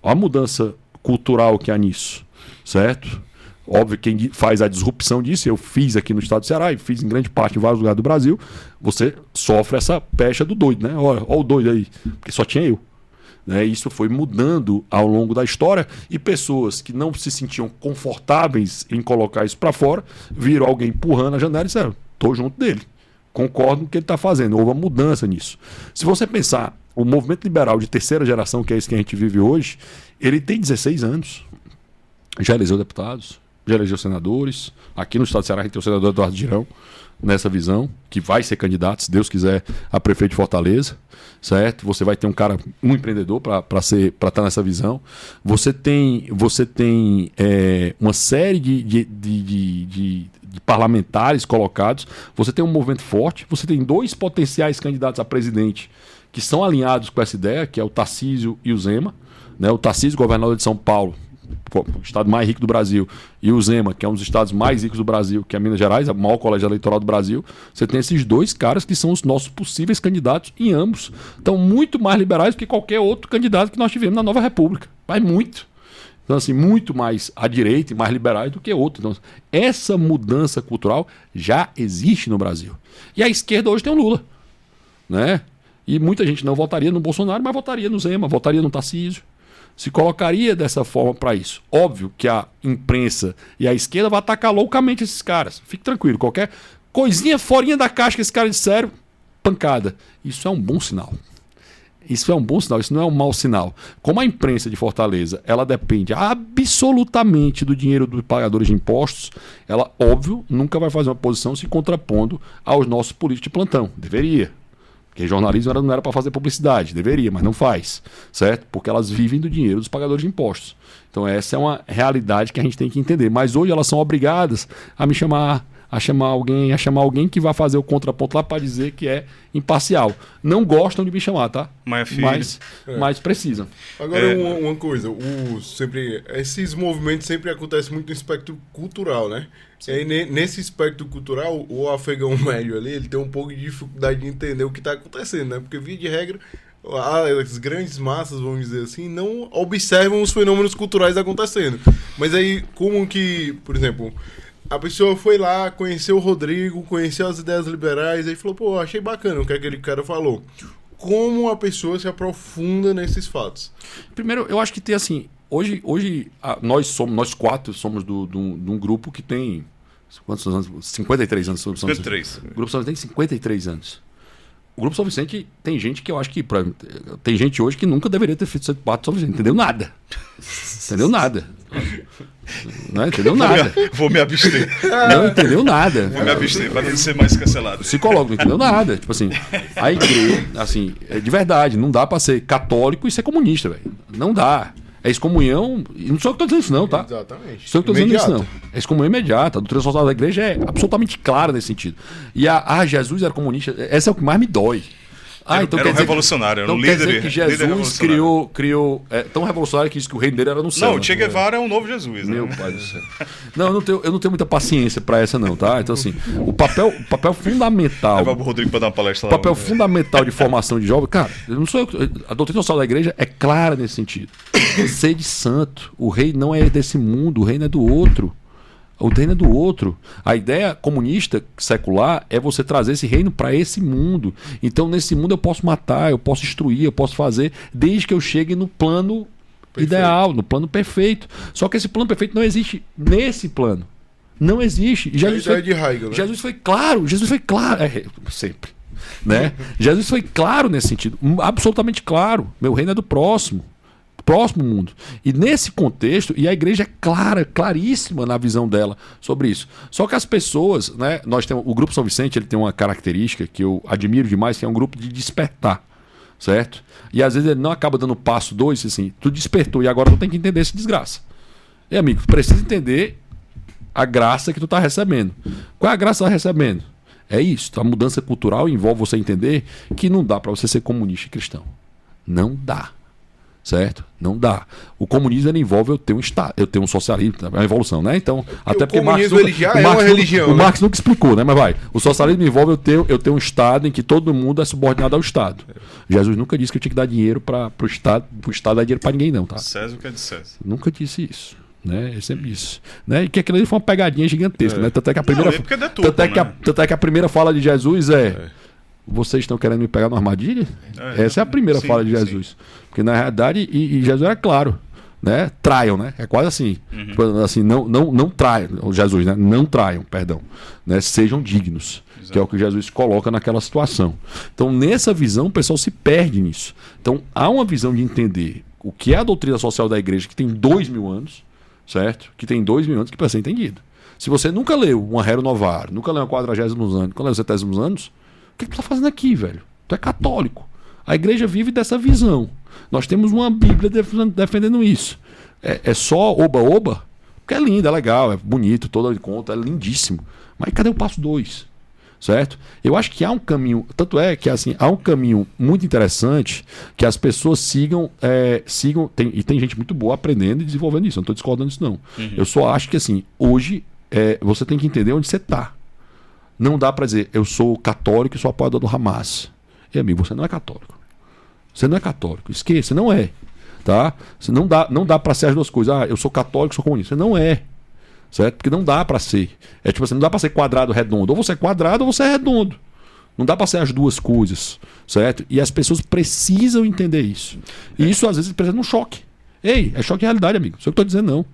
Olha a mudança cultural que há nisso, certo? Óbvio, quem faz a disrupção disso, eu fiz aqui no estado do Ceará e fiz em grande parte em vários lugares do Brasil, você sofre essa pecha do doido, né? Olha o doido aí, porque só tinha eu. Né? Isso foi mudando ao longo da história e pessoas que não se sentiam confortáveis em colocar isso para fora, viram alguém empurrando a janela e disseram, estou junto dele, concordo com o que ele está fazendo. Houve uma mudança nisso. Se você pensar, o movimento liberal de terceira geração, que é esse que a gente vive hoje, ele tem 16 anos, já elegeu deputados, já elegeu senadores. Aqui no estado do Ceará a gente tem o senador Eduardo Girão, nessa visão, que vai ser candidato, se Deus quiser, a prefeito de Fortaleza, certo? Você vai ter um empreendedor para estar nessa visão. Você tem uma série de parlamentares colocados. Você tem um movimento forte. Você tem 2 potenciais candidatos a presidente que são alinhados com essa ideia, que é o Tarcísio e o Zema, né? O Tarcísio, governador de São Paulo, o estado mais rico do Brasil, e o Zema, que é um dos estados mais ricos do Brasil, que é Minas Gerais, é o maior colégio eleitoral do Brasil. Você tem esses 2 caras que são os nossos possíveis candidatos em ambos. Estão muito mais liberais do que qualquer outro candidato que nós tivemos na Nova República. Mas muito. Então, assim, muito mais à direita e mais liberais do que outro. Então, essa mudança cultural já existe no Brasil. E a esquerda hoje tem o Lula, né? E muita gente não votaria no Bolsonaro, mas votaria no Zema, votaria no Tarcísio. Se colocaria dessa forma para isso. Óbvio que a imprensa e a esquerda vai atacar loucamente esses caras. Fique tranquilo, qualquer coisinha forinha da caixa que esses caras disseram, pancada. Isso é um bom sinal. Isso é um bom sinal, isso não é um mau sinal. Como a imprensa de Fortaleza, ela depende absolutamente do dinheiro dos pagadores de impostos, ela, óbvio, nunca vai fazer uma posição se contrapondo aos nossos políticos de plantão. Deveria. Porque jornalismo não era para fazer publicidade, deveria, mas não faz, certo? Porque elas vivem do dinheiro dos pagadores de impostos. Então essa é uma realidade que a gente tem que entender. Mas hoje elas são obrigadas a me chamar, a chamar alguém que vai fazer o contraponto lá para dizer que é imparcial. Não gostam de me chamar, tá? Mas precisam. Agora uma coisa, esses movimentos sempre acontecem muito no espectro cultural, né? E aí, nesse espectro cultural, o afegão médio ali, ele tem um pouco de dificuldade de entender o que está acontecendo, né? Porque, via de regra, as grandes massas, vamos dizer assim, não observam os fenômenos culturais acontecendo. Mas aí, como que, por exemplo, a pessoa foi lá, conheceu o Rodrigo, conheceu as ideias liberais, aí falou, pô, achei bacana o que aquele cara falou. Como a pessoa se aprofunda nesses fatos? Primeiro, eu acho que tem assim... Hoje nós 4 somos de um grupo que tem... Quantos anos? 53 anos. 53. O Grupo São Vicente tem 53 anos. O Grupo São Vicente tem gente que eu acho que... Tem gente hoje que nunca deveria ter feito parte do São Vicente. Entendeu nada. Entendeu nada. Não entendeu nada. Vou me abster. Não entendeu nada. Vou me abster para não ser mais cancelado. Psicólogo, não entendeu nada. Tipo assim, a igreja, assim, de verdade, não dá para ser católico e ser comunista, velho. Não dá. É excomunhão, e não sou eu que estou dizendo isso não, tá? Exatamente. Sou eu que estou dizendo isso não. Imediata. É excomunhão imediata. A doutrina social da igreja é absolutamente clara nesse sentido. E Jesus era comunista, essa é o que mais me dói. Era então um quer dizer revolucionário, era um quer líder- dizer que líder Jesus revolucionário. criou tão revolucionário que disse que o reino dele era no céu. Não, o né? Che Guevara é um novo Jesus, né? Meu pai do céu. Não, eu não tenho muita paciência pra essa não, tá? Então assim, o papel fundamental, Levar o Rodrigo pra dar uma palestra o lá. papel fundamental de formação de jovem, cara, eu não sou a doutrina social da igreja é clara nesse sentido. Sede santo, o rei não é desse mundo, o reino é do outro. O reino é do outro. A ideia comunista secular é você trazer esse reino para esse mundo. Então, nesse mundo eu posso matar, eu posso destruir, eu posso fazer, desde que eu chegue no plano ideal, no plano perfeito. Só que esse plano perfeito não existe nesse plano. Não existe. E É a ideia de Hegel, né? Jesus foi claro, sempre. Né? Jesus foi claro nesse sentido, absolutamente claro. Meu reino é do próximo mundo. E nesse contexto, e a igreja é claríssima na visão dela sobre isso. Só que as pessoas, né, nós temos o Grupo São Vicente, ele tem uma característica que eu admiro demais, que é um grupo de despertar, certo? E às vezes ele não acaba dando passo 2, assim, tu despertou e agora tu tem que entender essa desgraça. E amigo, tu precisa entender a graça que tu tá recebendo. Qual é a graça que tu tá recebendo? É isso, a mudança cultural envolve você entender que não dá para você ser comunista e cristão. Não dá. Certo? Não dá. O comunismo ele envolve eu ter um Estado, eu ter um socialismo, é uma evolução, né? Então, até porque comunismo ele já é uma religião, o né? Marx nunca explicou, né? Mas vai. O socialismo envolve eu ter um Estado em que todo mundo é subordinado ao Estado. Jesus nunca disse que eu tinha que dar dinheiro para o Estado dar dinheiro para ninguém, não, tá? César o que é de César. Nunca disse isso. Né? Ele sempre disse. Né? E que aquilo ali foi uma pegadinha gigantesca, né? Tanto é que a primeira, Não, é porque deturpa, tanto é que a primeira fala de Jesus vocês estão querendo me pegar na armadilha? Essa é a primeira sim, fala de Jesus. Porque na realidade, e Jesus era claro, né? Traiam, né? É quase assim. Tipo, assim, não traiam, Jesus, né? Não traiam, perdão. Né? Sejam dignos. Exato. Que é o que Jesus coloca naquela situação. Então, nessa visão, o pessoal se perde nisso. Então, há uma visão de entender o que é a doutrina social da igreja, que tem 2000 anos, certo? Que tem 2000 anos, que precisa ser entendido. Se você nunca leu um Rero Novarum, nunca leu um 40º anos, nunca leu 70 anos, o que tu tá fazendo aqui, velho? Tu é católico. A igreja vive dessa visão. Nós temos uma Bíblia defendendo isso. É só oba-oba? Porque é lindo, é legal, é bonito, toda de conta, é lindíssimo. Mas cadê o passo 2? Certo? Eu acho que há um caminho, tanto é que assim, há um caminho muito interessante que as pessoas sigam, e tem gente muito boa aprendendo e desenvolvendo isso, eu não estou discordando disso não. Eu só acho que assim, hoje você tem que entender onde você está. Não dá para dizer, eu sou católico e sou apoiador do Hamas. E amigo, você não é católico. Você não é católico. Esqueça, não é. Tá? Você não dá para ser as duas coisas. Eu sou católico, sou comunista. Você não é. Certo? Porque não dá para ser. É tipo assim, não dá para ser quadrado, redondo. Ou você é quadrado ou você é redondo. Não dá para ser as duas coisas. Certo? E as pessoas precisam entender isso. E isso às vezes precisa de um choque. Ei, é choque de realidade, amigo. Isso é o que eu tô dizendo, não.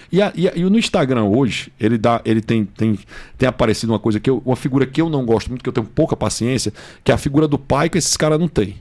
E no Instagram hoje, ele tem aparecido uma coisa uma figura que eu não gosto muito, que eu tenho pouca paciência, que é a figura do pai que esses caras não têm.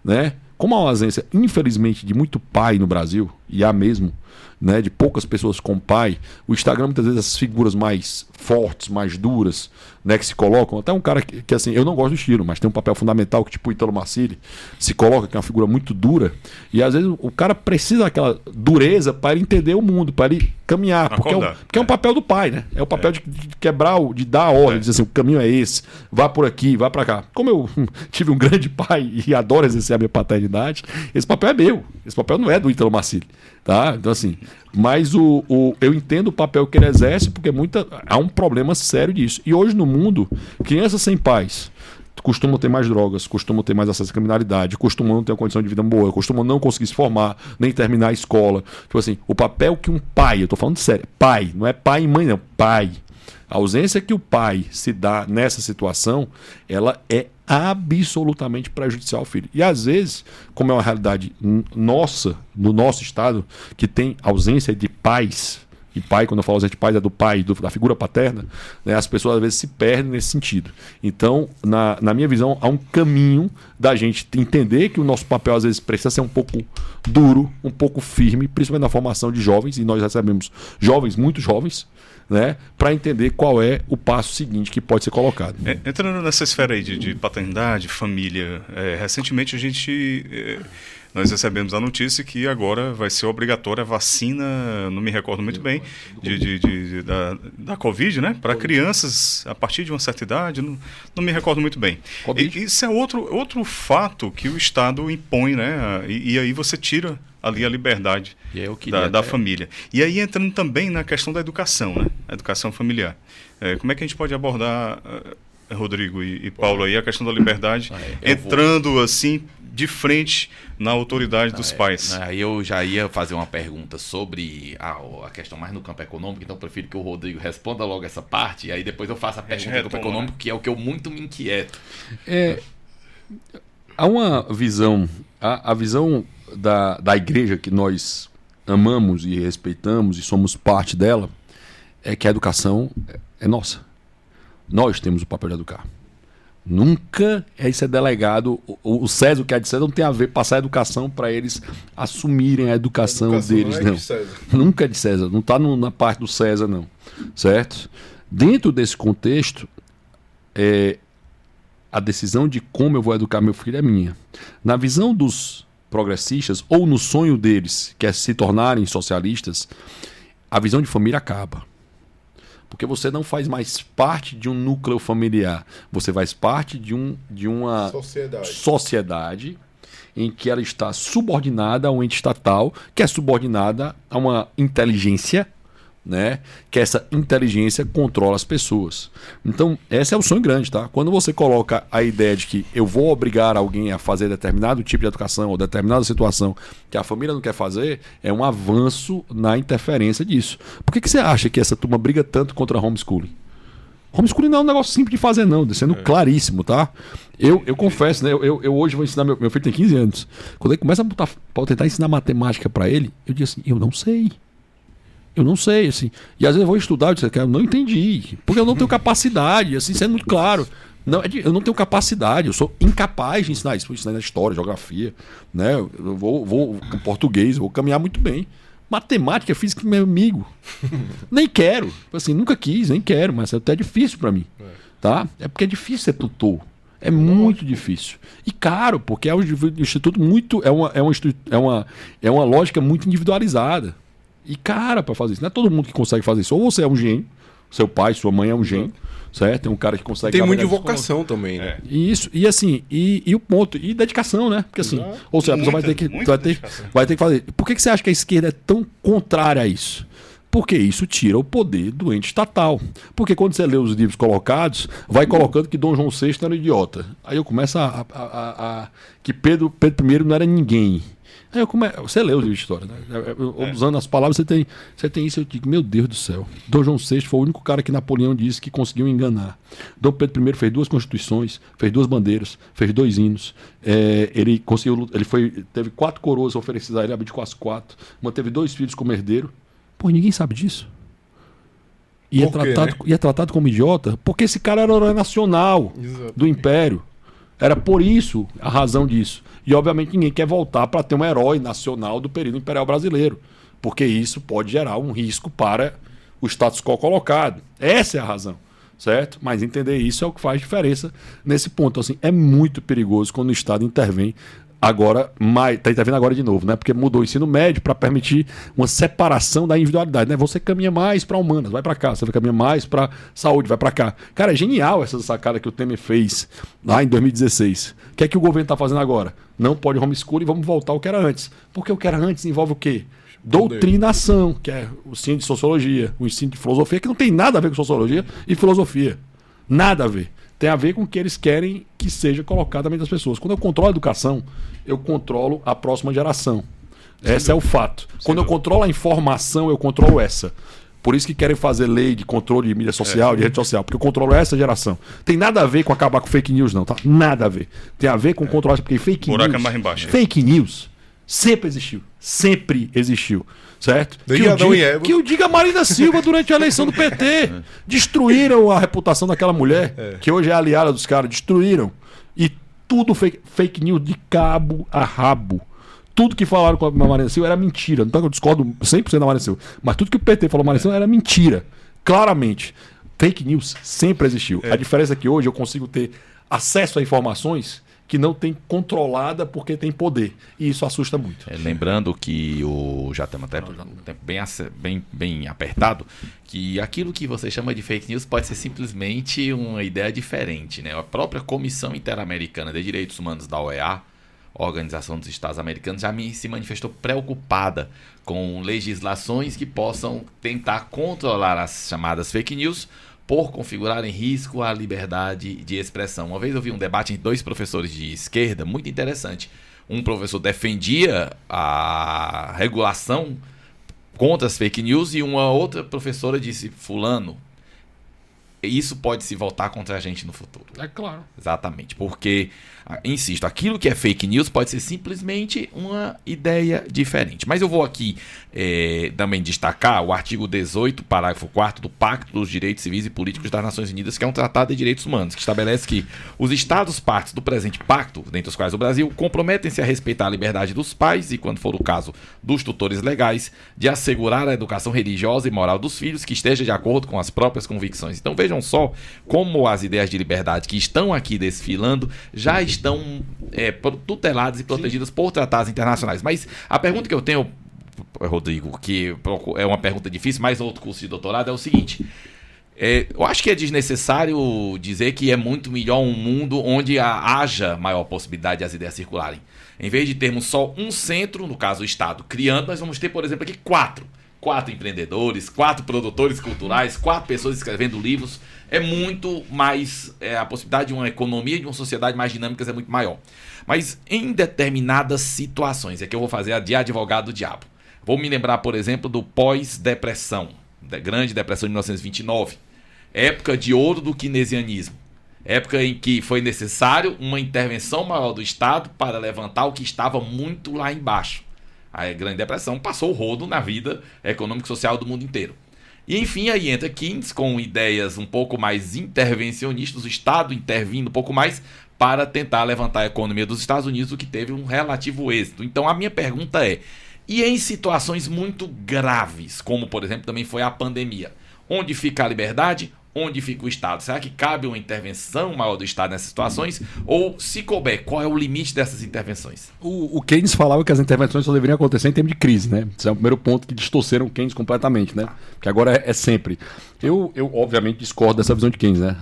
Né? Como há uma ausência, infelizmente, de muito pai no Brasil, e há mesmo, né, de poucas pessoas com pai, o Instagram muitas vezes essas figuras mais fortes, mais duras, né, que se colocam, até um cara que assim, eu não gosto do estilo, mas tem um papel fundamental que tipo o Ítalo Marcilli se coloca, que é uma figura muito dura, e às vezes o cara precisa daquela dureza para ele entender o mundo, para ele caminhar, porque é um papel do pai, né? É o papel de quebrar, de dar a ordem, de dizer assim, o caminho é esse, vá por aqui, vá para cá. Como eu tive um grande pai e adoro exercer a minha paternidade, esse papel é meu, esse papel não é do Ítalo Marcilli. Tá? Então, assim, mas eu entendo o papel que ele exerce, porque há um problema sério disso. E hoje no mundo, crianças sem pais costumam ter mais drogas, costumam ter mais acesso à criminalidade, costumam não ter uma condição de vida boa, costumam não conseguir se formar, nem terminar a escola. Tipo assim, o papel que um pai, eu tô falando sério, pai, não é pai e mãe, não, pai. A ausência que o pai se dá nessa situação, ela é absolutamente prejudicial ao filho. E às vezes, como é uma realidade nossa, no nosso estado, que tem ausência de pais, e pai, quando eu falo ausência de pais, é do pai, da figura paterna, né, as pessoas às vezes se perdem nesse sentido. Então, na minha visão, há um caminho da gente entender que o nosso papel às vezes precisa ser um pouco duro, um pouco firme, principalmente na formação de jovens, e nós recebemos jovens, muito jovens, né, para entender qual é o passo seguinte que pode ser colocado. Entrando nessa esfera aí de paternidade, família, recentemente a gente nós recebemos a notícia que agora vai ser obrigatória a vacina, não me recordo muito bem, da Covid, né? Para crianças a partir de uma certa idade, não me recordo muito bem. E isso é outro fato que o Estado impõe, né? E aí você tira ali a liberdade da família. E aí entrando também na questão da educação, né? A educação familiar. Como é que a gente pode abordar, Rodrigo e Paulo, aí a questão da liberdade, entrando assim de frente na autoridade dos pais? Aí eu já ia fazer uma pergunta sobre a questão mais no campo econômico, então eu prefiro que o Rodrigo responda logo essa parte, e aí depois eu faço a pergunta no campo econômico, que é o que eu muito me inquieto. Há uma visão, a visão da igreja que nós amamos e respeitamos e somos parte dela, é que a educação é nossa. Nós temos o papel de educar. Nunca isso é delegado. O César, o que é de César, não tem a ver passar a educação para eles assumirem a educação deles, não. Nunca é de César, não está na parte do César, não. Certo? Dentro desse contexto, a decisão de como eu vou educar meu filho é minha. Na visão dos progressistas, ou no sonho deles, que é se tornarem socialistas, a visão de família acaba. Porque você não faz mais parte de um núcleo familiar. Você faz parte de uma sociedade em que ela está subordinada a um ente estatal, que é subordinada a uma inteligência, né? Que essa inteligência controla as pessoas. Então, esse é o sonho grande, tá? Quando você coloca a ideia de que eu vou obrigar alguém a fazer determinado tipo de educação ou determinada situação que a família não quer fazer, é um avanço na interferência disso. Por que você acha que essa turma briga tanto contra homeschooling? Homeschooling não é um negócio simples de fazer, não, sendo claríssimo, tá? Eu confesso, né? Eu hoje vou ensinar, meu filho tem 15 anos. Quando ele começa a tentar ensinar matemática para ele, eu digo assim, eu não sei, assim. E às vezes eu vou estudar e digo, eu não entendi. Porque eu não tenho capacidade, assim, sendo muito claro. Não, eu não tenho capacidade, eu sou incapaz de ensinar isso. Vou ensinar história, geografia, né? Eu vou com português, eu vou caminhar muito bem. Matemática, física, meu amigo. Nem quero. Assim, nunca quis, nem quero, mas é até difícil para mim. Tá? É porque é difícil ser tutor. É muito difícil. E caro, porque é um instituto muito. É uma lógica muito individualizada. E cara para fazer isso. Não é todo mundo que consegue fazer isso. Ou você é um gênio, seu pai, sua mãe é um gênio, certo? Tem um cara que consegue... Tem muita vocação também, né? Isso. E assim, e o ponto, e dedicação, né? Porque assim, ou seja, a pessoa vai ter que fazer. Por que você acha que a esquerda é tão contrária a isso? Porque isso tira o poder do ente estatal. Porque quando você lê os livros colocados, vai colocando que Dom João VI era um idiota. Aí eu começo que Pedro I não era ninguém. Aí você lê os livros de história, né? Usando as palavras, você tem isso. Eu digo, meu Deus do céu. Dom João VI foi o único cara que Napoleão disse que conseguiu enganar. Dom Pedro I fez 2 constituições, fez 2 bandeiras, fez 2 hinos. Teve 4 coroas oferecidas a ele, abdicou as 4. Manteve 2 filhos como herdeiro. Pô, ninguém sabe disso. E é tratado como idiota porque esse cara era o herói nacional do Império. Era por isso a razão disso. E obviamente ninguém quer voltar para ter um herói nacional do período imperial brasileiro, porque isso pode gerar um risco para o status quo colocado. Essa é a razão, certo? Mas entender isso é o que faz diferença nesse ponto. Assim, é muito perigoso quando o Estado intervém agora, está intervindo agora de novo, né? Porque mudou o ensino médio para permitir uma separação da individualidade, né? Você caminha mais para humanas, vai para cá. Você caminha mais para saúde, vai para cá. Cara, é genial essa sacada que o Temer fez lá em 2016. O que é que o governo está fazendo agora? Não pode homeschooling, vamos voltar ao que era antes. Porque o que era antes envolve o quê? Doutrinação, que é o ensino de sociologia, o ensino de filosofia, que não tem nada a ver com sociologia e filosofia. Nada a ver. Tem a ver com o que eles querem que seja colocado na mente das pessoas. Quando eu controlo a educação, eu controlo a próxima geração. Esse é o fato. Quando eu controlo a informação, eu controlo essa. Por isso que querem fazer lei de controle de mídia social, de rede social, porque eu controlo essa geração. Tem nada a ver com acabar com fake news, não, tá? Nada a ver. Tem a ver com controlar, porque fake news... Buraco é mais embaixo. Fake news sempre existiu. Sempre existiu. Certo? Que o diga Marina Silva durante a eleição do PT. Destruíram a reputação daquela mulher, que hoje é aliada dos caras. Destruíram. E tudo fake news de cabo a rabo. Tudo que falaram com a Marina Silva era mentira. Então eu discordo 100% da Marina Silva. Mas tudo que o PT falou Marina Silva era mentira. Claramente. Fake news sempre existiu. A diferença é que hoje eu consigo ter acesso a informações que não tem controlada porque tem poder. E isso assusta muito. Lembrando que já estamos até por um tempo bem apertado, que aquilo que você chama de fake news pode ser simplesmente uma ideia diferente, né? A própria Comissão Interamericana de Direitos Humanos da OEA, Organização dos Estados Americanos, já se manifestou preocupada com legislações que possam tentar controlar as chamadas fake news por configurarem risco à liberdade de expressão. Uma vez eu vi um debate entre 2 professores de esquerda, muito interessante. Um professor defendia a regulação contra as fake news e uma outra professora disse: fulano, isso pode se voltar contra a gente no futuro. É claro. Exatamente, porque, insisto, aquilo que é fake news pode ser simplesmente uma ideia diferente. Mas eu vou aqui também destacar o artigo 18, parágrafo 4º do Pacto dos Direitos Civis e Políticos das Nações Unidas, que é um tratado de direitos humanos, que estabelece que os Estados partes do presente pacto, dentre os quais o Brasil, comprometem-se a respeitar a liberdade dos pais e, quando for o caso, dos tutores legais, de assegurar a educação religiosa e moral dos filhos que esteja de acordo com as próprias convicções. Então vejam só como as ideias de liberdade que estão aqui desfilando já estão tuteladas e protegidas por tratados internacionais. Mas a pergunta que eu tenho, Rodrigo, que é uma pergunta difícil, mas outro curso de doutorado, é o seguinte: eu acho que é desnecessário dizer que é muito melhor um mundo onde haja maior possibilidade de as ideias circularem. Em vez de termos só um centro, no caso o Estado, criando, nós vamos ter, por exemplo, aqui 4 empreendedores, 4 produtores culturais, 4 pessoas escrevendo livros. É muito mais, a possibilidade de uma economia, de uma sociedade mais dinâmica é muito maior. Mas em determinadas situações, é que eu vou fazer a de advogado do diabo. Vou me lembrar, por exemplo, do pós-depressão, da Grande Depressão de 1929, época de ouro do keynesianismo, época em que foi necessário uma intervenção maior do Estado para levantar o que estava muito lá embaixo. A Grande Depressão passou o rodo na vida econômica e social do mundo inteiro. E enfim, aí entra Keynes com ideias um pouco mais intervencionistas, o Estado intervindo um pouco mais para tentar levantar a economia dos Estados Unidos, o que teve um relativo êxito. Então a minha pergunta é: e em situações muito graves, como por exemplo também foi a pandemia, onde fica a liberdade? Onde fica o Estado? Será que cabe uma intervenção maior do Estado nessas situações? Ou, se couber, qual é o limite dessas intervenções? O Keynes falava que as intervenções só deveriam acontecer em termos de crise, né? Esse é o primeiro ponto que distorceram o Keynes completamente, né? Que agora é sempre. Eu, obviamente, discordo dessa visão de Keynes, né?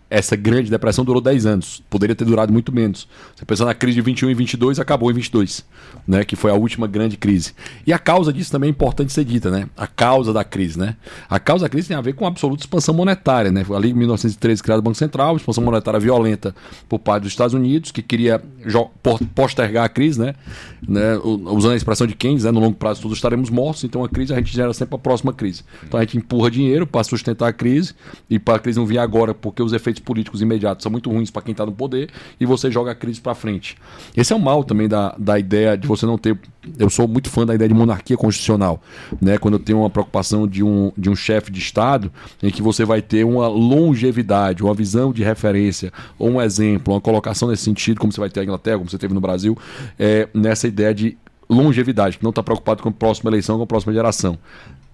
Essa grande depressão durou 10 anos. Poderia ter durado muito menos. Você pensa na crise de 21 e 22, acabou em 22, né? Que foi a última grande crise. E a causa disso também é importante ser dita, né? A causa da crise, né? A causa da crise tem a ver com a absoluta expansão monetária, né? Ali em 1913 criado o Banco Central, expansão monetária violenta por parte dos Estados Unidos, que queria postergar a crise, né? Usando a expressão de Keynes, né? No longo prazo todos estaremos mortos, então a crise a gente gera sempre a próxima crise. Então a gente empurra dinheiro para sustentar a crise e para a crise não vir agora, porque os efeitos políticos imediatos são muito ruins para quem está no poder e você joga a crise para frente. Esse é o mal também da ideia de você não ter... Eu sou muito fã da ideia de monarquia constitucional, né? Quando eu tenho uma preocupação de um chefe de Estado em que você vai ter uma longevidade, uma visão de referência, ou um exemplo, uma colocação nesse sentido, como você vai ter na Inglaterra, como você teve no Brasil, nessa ideia de longevidade, que não está preocupado com a próxima eleição, com a próxima geração.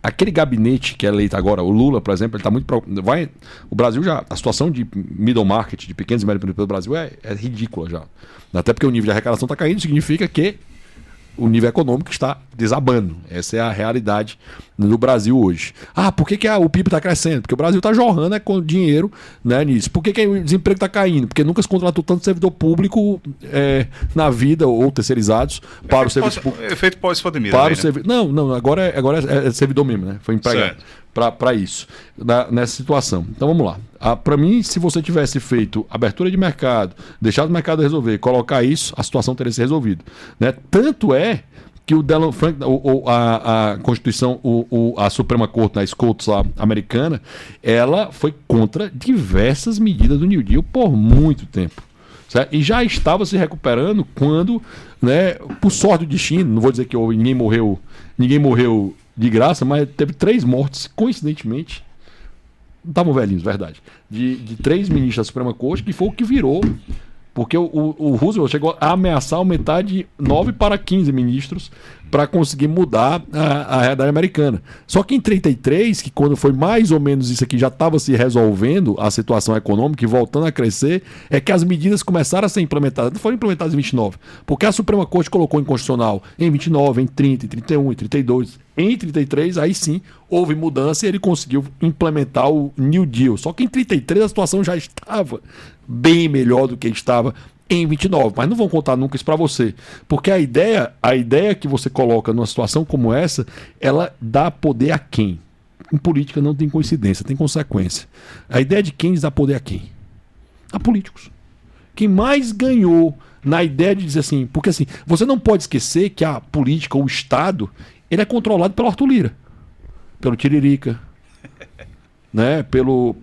Aquele gabinete que é eleito agora, o Lula, por exemplo, ele está muito preocupado. O Brasil já, a situação de middle market, de pequenos e médios empreendedores do Brasil é ridícula já. Até porque o nível de arrecadação está caindo, significa que o nível econômico está desabando. Essa é a realidade no Brasil hoje. Por que o PIB está crescendo? Porque o Brasil está jorrando com dinheiro, né, nisso. Por que o desemprego está caindo? Porque nunca se contratou tanto servidor público na vida, ou terceirizados, para o serviço público. Efeito pós-pandemia. Para também, né? Não, agora é servidor mesmo, né? Foi empregado para isso, nessa situação. Então vamos lá. Para mim, se você tivesse feito abertura de mercado, deixado o mercado resolver, colocar isso, a situação teria se resolvido, né? Tanto é que o Delon Frank, a Constituição, a Suprema Corte, a SCOTUS americana, ela foi contra diversas medidas do New Deal por muito tempo. Certo? E já estava se recuperando quando, né, por sorte do destino, não vou dizer que ninguém morreu de graça, mas teve 3 mortes, coincidentemente, não estavam velhinhos, verdade, de 3 ministros da Suprema Corte, que foi o que virou Porque o Roosevelt chegou a ameaçar aumentar de 9 para 15 ministros para conseguir mudar a realidade americana. Só que em 33, que quando foi mais ou menos isso aqui, já estava se resolvendo a situação econômica e voltando a crescer, é que as medidas começaram a ser implementadas. Não foram implementadas em 29, porque a Suprema Corte colocou inconstitucional em 29, em 30, em 31, em 32. Em 33, aí sim, houve mudança e ele conseguiu implementar o New Deal. Só que em 33 a situação já estava bem melhor do que estava em 29, mas não vão contar nunca isso para você, porque a ideia que você coloca numa situação como essa, ela dá poder a quem? Em política não tem coincidência, tem consequência. A ideia de quem dá poder a quem? A políticos. Quem mais ganhou na ideia de dizer assim, porque assim, você não pode esquecer que a política, o Estado, ele é controlado pelo Arthur Lira, pelo Tiririca, né? pelo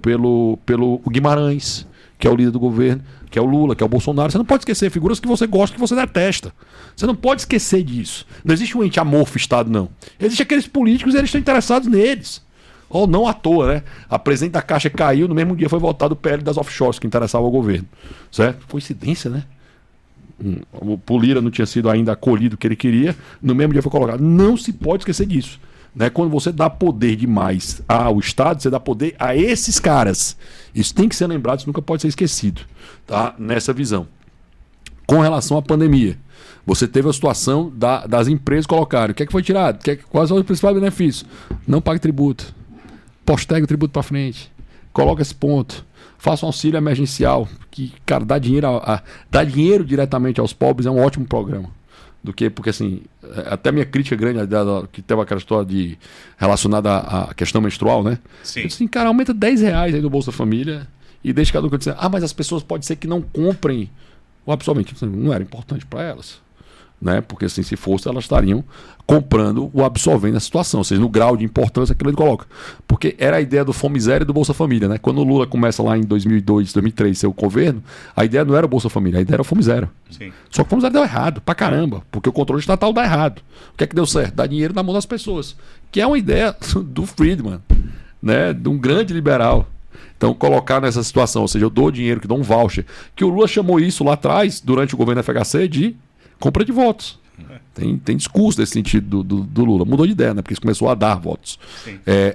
Guimarães, que é o líder do governo, que é o Lula, que é o Bolsonaro. Você não pode esquecer figuras que você gosta, que você detesta. Você não pode esquecer disso. Não existe um ente amorfo Estado, não. Existem aqueles políticos e eles estão interessados neles. Ou não à toa, né? A presidente da Caixa caiu, no mesmo dia foi votado o PL das offshores, que interessava ao governo. Certo? Coincidência, né? O Lira não tinha sido ainda acolhido o que ele queria, no mesmo dia foi colocado. Não se pode esquecer disso. Né? Quando você dá poder demais ao Estado, você dá poder a esses caras. Isso tem que ser lembrado, isso nunca pode ser esquecido, tá? Nessa visão. Com relação à pandemia, você teve a situação das empresas colocarem. O que é que foi tirado? Quais são os principais benefícios? Não pague tributo. Postergue o tributo para frente. Coloca esse ponto. Faça um auxílio emergencial. Que, cara, dar dinheiro diretamente aos pobres é um ótimo programa. Porque assim, até minha crítica grande, que teve aquela história relacionada à questão menstrual, né? Sim. Eu disse assim, cara, aumenta R$10 aí do Bolsa Família e deixa cada um dizer, mas as pessoas pode ser que não comprem o absorvente. Não era importante para elas. Né? Porque assim, se fosse, elas estariam comprando o absorvente na situação, ou seja, no grau de importância que ele coloca. Porque era a ideia do Fome Zero e do Bolsa Família, né? Quando o Lula começa lá em 2002, 2003, ser o governo, a ideia não era o Bolsa Família, a ideia era o Fome Zero. Sim. Só que o Fome Zero deu errado, pra caramba, porque o controle estatal dá errado. O que é que deu certo? Dar dinheiro na mão das pessoas, que é uma ideia do Friedman, né? De um grande liberal. Então, colocar nessa situação, ou seja, eu dou dinheiro, que dou um voucher, que o Lula chamou isso lá atrás, durante o governo FHC, de compra de votos. Tem discurso nesse sentido do Lula. Mudou de ideia, né? Porque isso começou a dar votos.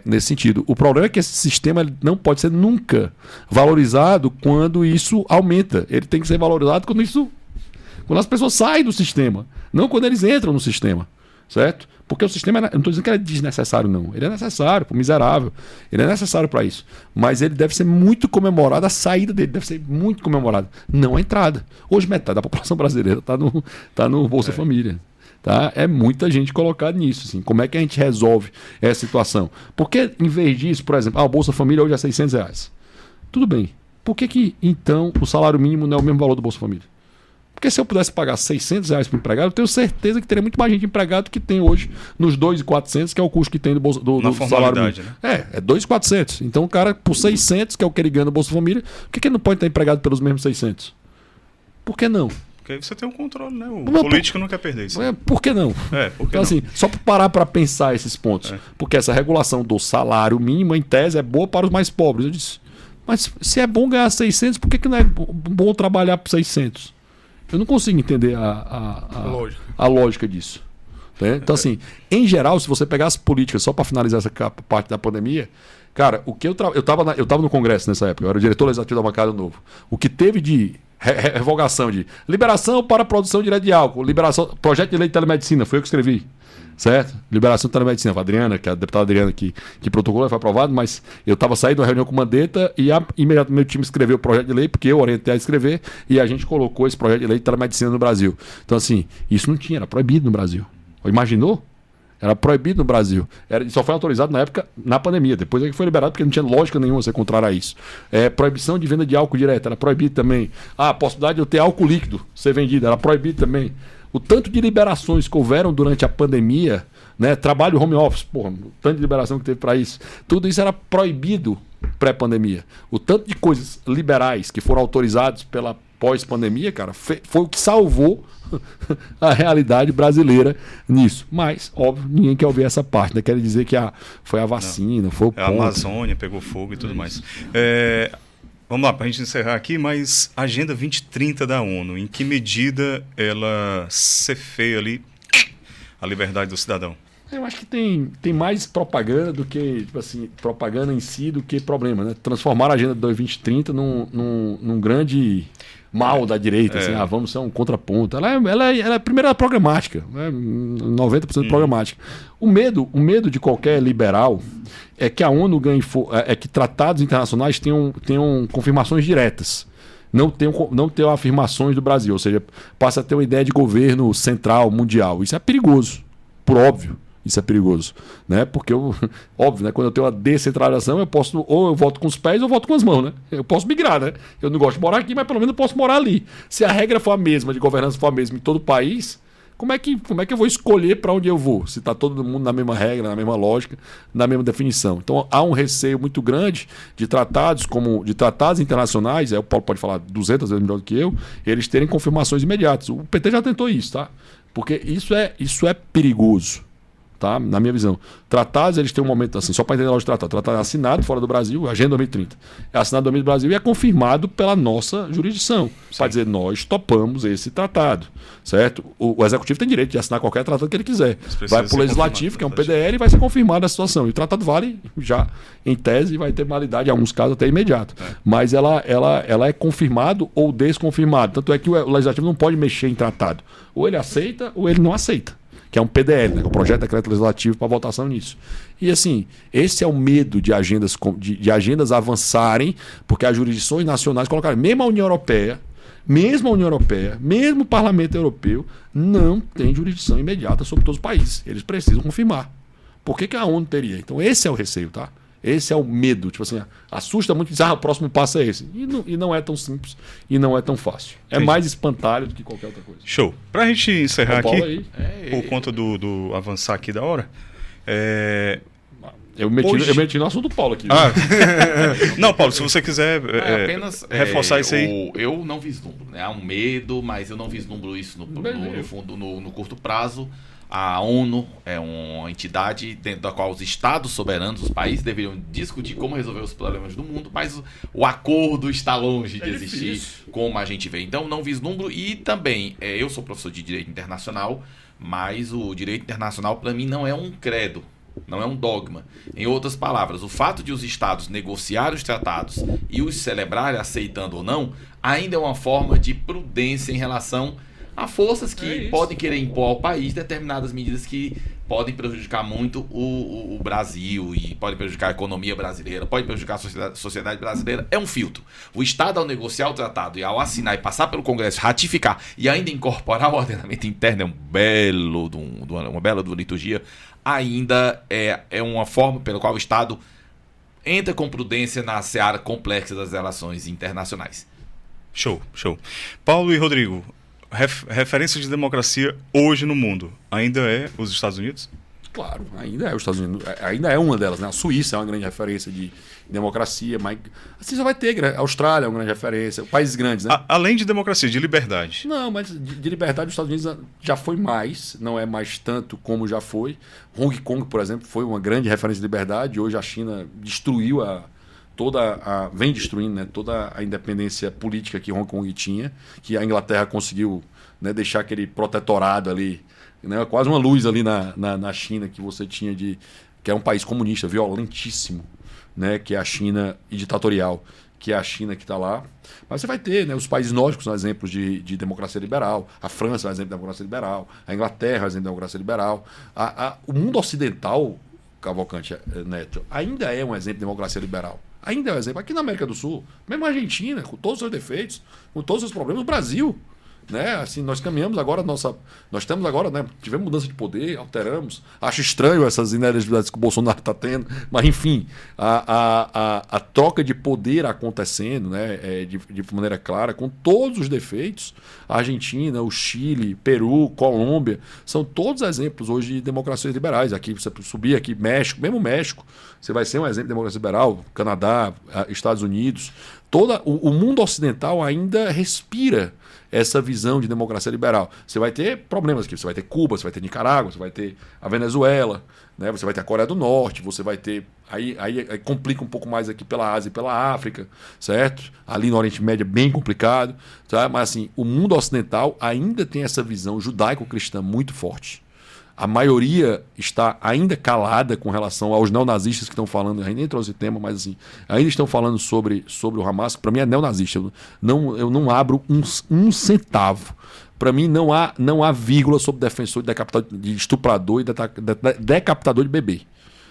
Nesse sentido. O problema é que esse sistema não pode ser nunca valorizado quando isso aumenta. Ele tem que ser valorizado quando as pessoas saem do sistema, não quando eles entram no sistema. Certo? Porque o sistema, eu não estou dizendo que ele é desnecessário, não. Ele é necessário, pro miserável. Ele é necessário para isso. Mas ele deve ser muito comemorado, a saída dele deve ser muito comemorada, não a entrada. Hoje metade da população brasileira está no Bolsa Família. Tá? É muita gente colocada nisso. Assim. Como é que a gente resolve essa situação? Porque em vez disso, por exemplo, o Bolsa Família hoje é R$600. Tudo bem. Por que então o salário mínimo não é o mesmo valor do Bolsa Família? Porque se eu pudesse pagar R$600 para o empregado, eu tenho certeza que teria muito mais gente empregado que tem hoje nos 2.400, que é o custo que tem do salário mínimo. Né? É 2.400. Então o cara, por 600, que é o que ele ganha no Bolsa Família, por que ele não pode estar empregado pelos mesmos 600? Por que não? Porque aí você tem um controle, né? O político não quer perder isso. Por que não? Então, assim, só para parar para pensar esses pontos. Porque essa regulação do salário mínimo, em tese, é boa para os mais pobres. Eu disse, mas se é bom ganhar 600, por que não é bom trabalhar por 600? Eu não consigo entender a lógica disso. Né? Então, assim, em geral, se você pegar as políticas, só para finalizar essa parte da pandemia, cara, o que eu tava no Congresso nessa época, eu era o diretor legislativo da Bancada Novo. O que teve de revogação de liberação para a produção direta de álcool, projeto de lei de telemedicina, foi eu que escrevi. Certo? Liberação de telemedicina. A Adriana, que é a deputada Adriana que protocolou, foi aprovado, mas eu estava saindo de uma reunião com o Mandetta e imediatamente meu time escreveu o projeto de lei, porque eu orientei a escrever, e a gente colocou esse projeto de lei de telemedicina no Brasil. Então, assim, isso não tinha, era proibido no Brasil. Imaginou? Era proibido no Brasil. Só foi autorizado na época, na pandemia. Depois é que foi liberado, porque não tinha lógica nenhuma você contrário a isso. Proibição de venda de álcool direto, era proibido também. A possibilidade de eu ter álcool líquido ser vendido, era proibido também. O tanto de liberações que houveram durante a pandemia, né? Trabalho home office, porra, o tanto de liberação que teve para isso, tudo isso era proibido pré-pandemia. O tanto de coisas liberais que foram autorizadas pela pós-pandemia, cara, foi o que salvou a realidade brasileira nisso. Mas, óbvio, ninguém quer ouvir essa parte, né? Quer dizer que foi a vacina, foi o ponto. A Amazônia pegou fogo e tudo mais. Vamos lá, para a gente encerrar aqui, mas a Agenda 2030 da ONU, em que medida ela cefeia ali a liberdade do cidadão? Eu acho que tem mais propaganda do que, tipo assim, propaganda em si do que problema, né? Transformar a Agenda 2030 num grande mal da direita, assim, vamos ser um contraponto. Ela é primeiro, ela é programática, né? 90% programática. O medo de qualquer liberal é que a ONU é que tratados internacionais tenham confirmações diretas. Não tenham afirmações do Brasil, ou seja, passa a ter uma ideia de governo central, mundial. Isso é perigoso, por óbvio. Isso é perigoso, né? Porque óbvio, né? Quando eu tenho uma descentralização, eu posso, ou eu voto com os pés ou eu voto com as mãos, né? Eu posso migrar, né? Eu não gosto de morar aqui, mas pelo menos eu posso morar ali. Se a regra for a mesma, de governança for a mesma em todo o país, como é que eu vou escolher para onde eu vou? Se está todo mundo na mesma regra, na mesma lógica, na mesma definição. Então há um receio muito grande de tratados internacionais, o Paulo pode falar 200 vezes melhor do que eu, eles terem confirmações imediatas. O PT já tentou isso, tá? Porque isso é perigoso. Tá? Na minha visão. Tratados, eles têm um momento assim, só para entender a lógica de tratado. Tratado é assinado fora do Brasil, Agenda 2030. É assinado no Brasil e é confirmado pela nossa jurisdição. Para dizer, nós topamos esse tratado. Certo? O executivo tem direito de assinar qualquer tratado que ele quiser. Vai para o legislativo, que é um PDL, e vai ser confirmada a situação. E o tratado vale já, em tese, vai ter validade, em alguns casos até imediato. Mas ela é confirmado ou desconfirmado. Tanto é que o legislativo não pode mexer em tratado. Ou ele aceita ou ele não aceita. Que é um PDL, né? Que é o Projeto de Decreto Legislativo para votação nisso. E assim, esse é o medo de agendas avançarem, porque as jurisdições nacionais colocaram, mesmo a União Europeia, mesmo o Parlamento Europeu, não tem jurisdição imediata sobre todos os países. Eles precisam confirmar. Por que a ONU teria? Então esse é o receio, tá? Esse é o medo. Tipo assim, assusta muito dizer, o próximo passo é esse. E não é tão simples e não é tão fácil. É mais espantalho do que qualquer outra coisa. Show. Pra gente encerrar aqui, aí. por conta do avançar aqui da hora, Eu meti no assunto do Paulo aqui. Não, Paulo, se você quiser apenas reforçar isso aí. Eu não vislumbro, né? Há um medo, mas eu não vislumbro isso no curto prazo. A ONU é uma entidade dentro da qual os estados soberanos, os países, deveriam discutir como resolver os problemas do mundo, mas o acordo está longe de existir, como a gente vê. Então, não vislumbro. E também, eu sou professor de Direito Internacional, mas o Direito Internacional, para mim, não é um credo, não é um dogma. Em outras palavras, o fato de os estados negociarem os tratados e os celebrarem, aceitando ou não, ainda é uma forma de prudência em relação a forças que podem querer impor ao país determinadas medidas que podem prejudicar muito o Brasil e podem prejudicar a economia brasileira, podem prejudicar a sociedade brasileira. É um filtro. O Estado, ao negociar o tratado e ao assinar e passar pelo Congresso, ratificar e ainda incorporar o ordenamento interno, uma bela liturgia, ainda é uma forma pela qual o Estado entra com prudência na seara complexa das relações internacionais. Show. Paulo e Rodrigo, referência de democracia hoje no mundo ainda é os Estados Unidos? Claro, ainda é os Estados Unidos, ainda é uma delas, né? A Suíça é uma grande referência de democracia, mas assim já vai ter, a Austrália é uma grande referência, países grandes, né? Além de democracia, de liberdade. Não, mas de liberdade os Estados Unidos já foi mais, não é mais tanto como já foi. Hong Kong, por exemplo, foi uma grande referência de liberdade, hoje a China destruiu vem destruindo, né, toda a independência política que Hong Kong tinha, que a Inglaterra conseguiu, né, deixar aquele protetorado ali, né, quase uma luz ali na China que você tinha que é um país comunista violentíssimo, né, que é a China, e ditatorial, que é a China que está lá. Mas você vai ter, né, os países nórdicos são exemplos de democracia liberal, a França é um exemplo de democracia liberal, a Inglaterra é um exemplo de democracia liberal, o mundo ocidental, Cavalcante Neto, ainda é um exemplo de democracia liberal. Ainda é um exemplo. Aqui na América do Sul, mesmo a Argentina, com todos os seus defeitos, com todos os seus problemas, o Brasil, né? Assim, nós caminhamos agora, nós temos agora, né? Tivemos mudança de poder, alteramos. Acho estranho essas inelegibilidades que o Bolsonaro está tendo, mas enfim, a troca de poder acontecendo, né? De maneira clara, com todos os defeitos. A Argentina, o Chile, Peru, Colômbia, são todos exemplos hoje de democracias liberais. Aqui, você subir aqui, México, mesmo México, você vai ser um exemplo de democracia liberal, Canadá, Estados Unidos. o mundo ocidental ainda respira essa visão de democracia liberal. Você vai ter problemas aqui, você vai ter Cuba, você vai ter Nicarágua, você vai ter a Venezuela, né? Você vai ter a Coreia do Norte, você vai ter... Aí complica um pouco mais aqui pela Ásia e pela África, certo? Ali no Oriente Médio é bem complicado, tá? Mas assim, o mundo ocidental ainda tem essa visão judaico-cristã muito forte. A maioria está ainda calada com relação aos neonazistas que estão falando, a gente nem trouxe esse tema, mas assim, ainda estão falando sobre o Hamas, que para mim é neonazista. Eu não abro um centavo. Para mim não há vírgula sobre defensor de estuprador e decapitador de bebê.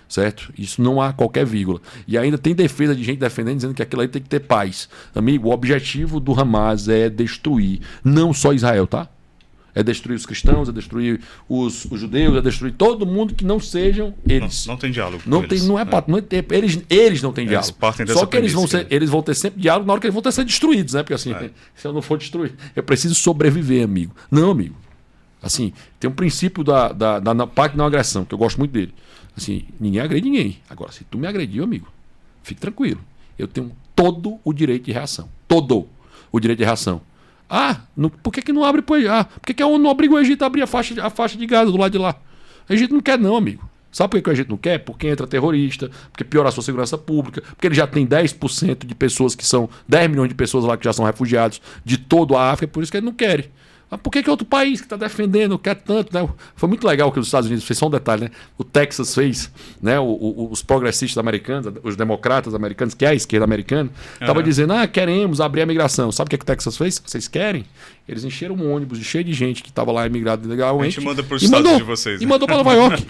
Certo? Isso não há qualquer vírgula. E ainda tem defesa de gente defendendo, dizendo que aquilo aí tem que ter paz. Amigo, o objetivo do Hamas é destruir não só Israel, tá? É destruir os cristãos, é destruir os judeus, é destruir todo mundo que não sejam eles. Não tem diálogo. Eles não têm diálogo. Partem dessa Só que eles vão ter sempre diálogo na hora que eles vão ter que ser destruídos, né? Porque assim, se eu não for destruído, eu preciso sobreviver, amigo. Não, amigo. Assim, tem um princípio da pacto de não agressão, que eu gosto muito dele. Assim, ninguém agride ninguém. Agora, se tu me agrediu, amigo, fique tranquilo. Eu tenho todo o direito de reação. Todo o direito de reação. Por que não abre por por que a ONU não obriga o Egito a abrir a faixa de Gaza do lado de lá? O Egito não quer não, amigo. Sabe por que o Egito não quer? Porque entra terrorista, porque piora a sua segurança pública, porque ele já tem 10% de pessoas que são 10 milhões de pessoas lá que já são refugiados de toda a África, por isso que ele não quer. Mas por que outro país que está defendendo quer tanto, né? Foi muito legal que os Estados Unidos fez, só um detalhe, né? O Texas fez, né? Os progressistas americanos, os democratas americanos, que é a esquerda americana, estava dizendo, queremos abrir a migração. Sabe o que o Texas fez? Vocês querem? Eles encheram um ônibus cheio de gente que estava lá imigrado legalmente. A gente manda para os estados de vocês. E mandou para Nova York.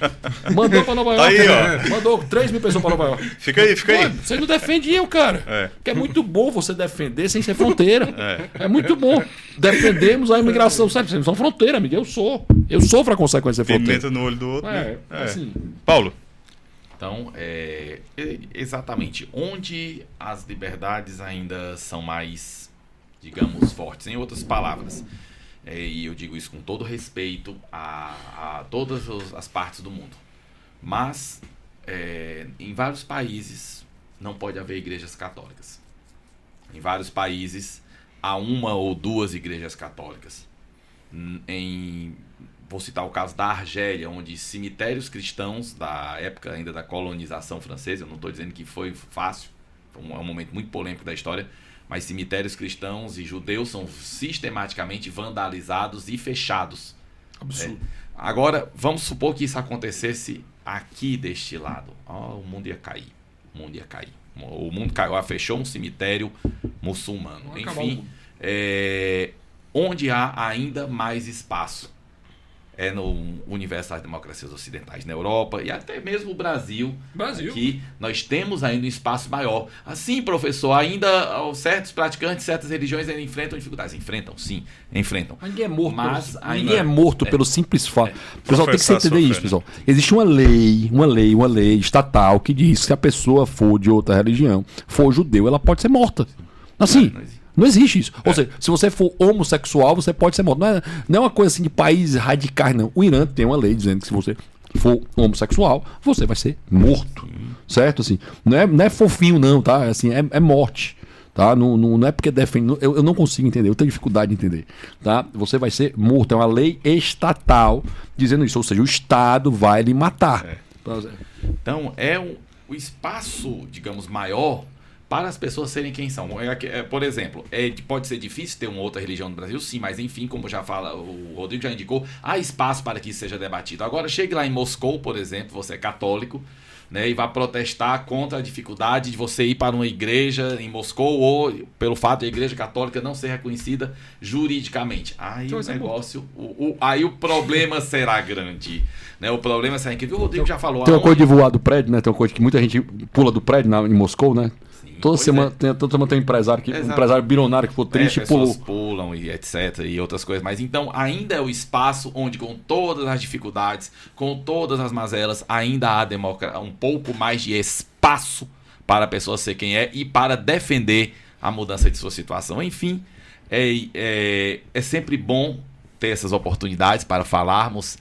Mandou para Nova York. Aí, ó. Mandou 3 mil pessoas para Nova York. Fica aí. Vocês não defendiam, cara. Que é muito bom você defender sem ser fronteira. É muito bom. Defendemos a imigração. Sabe, vocês não são fronteira, amigo. Eu sofro a consequência de fronteira. Pimenta no olho do outro. Assim. Paulo. Então, exatamente. Onde as liberdades ainda são mais, digamos, fortes. Em outras palavras, e eu digo isso com todo respeito a todas as partes do mundo. Mas, em vários países, não pode haver igrejas católicas. Em vários países, há uma ou duas igrejas católicas. Vou citar o caso da Argélia, onde cemitérios cristãos da época ainda da colonização francesa, eu não estou dizendo que foi fácil, é um momento muito polêmico da história, mas cemitérios cristãos e judeus são sistematicamente vandalizados e fechados. Absurdo. Agora, vamos supor que isso acontecesse aqui deste lado. O mundo ia cair. O mundo caiu, fechou um cemitério muçulmano. Enfim, onde há ainda mais espaço no universo das democracias ocidentais, na Europa e até mesmo o Brasil. Aqui nós temos ainda um espaço maior. Assim, professor, ainda certos praticantes, certas religiões ainda enfrentam dificuldades. Enfrentam. Ninguém é morto, mas ninguém é morto pelo simples fato. O pessoal tem que entender isso, pessoal. Existe uma lei estatal que diz que se a pessoa for de outra religião, for judeu, ela pode ser morta. Assim. Não existe isso. Ou seja, se você for homossexual, você pode ser morto. Não é uma coisa assim de países radicais, não. O Irã tem uma lei dizendo que se você for homossexual, você vai ser morto. Certo? Assim, não é fofinho, não, tá? Assim, é morte. Tá? Não é porque defende. Eu não consigo entender, eu tenho dificuldade de entender. Tá? Você vai ser morto. É uma lei estatal dizendo isso. Ou seja, o Estado vai lhe matar. Então, o espaço, digamos, maior para as pessoas serem quem são. Por exemplo, pode ser difícil ter uma outra religião no Brasil, sim, mas enfim, como já fala, o Rodrigo já indicou, há espaço para que isso seja debatido. Agora, chegue lá em Moscou, por exemplo, você é católico, né, e vai protestar contra a dificuldade de você ir para uma igreja em Moscou ou pelo fato de a igreja católica não ser reconhecida juridicamente. Aí o negócio, aí o problema será grande. Né? O problema será incrível. O Rodrigo já falou. Tem uma coisa de voar do prédio, né? Tem uma coisa que muita gente pula do prédio em Moscou, né? Toda semana tem um empresário um empresário bilionário que ficou triste e pulou. Pulam e etc. e outras coisas. Mas então ainda é o espaço onde, com todas as dificuldades, com todas as mazelas, ainda há um pouco mais de espaço para a pessoa ser quem é e para defender a mudança de sua situação. Enfim, é sempre bom ter essas oportunidades para falarmos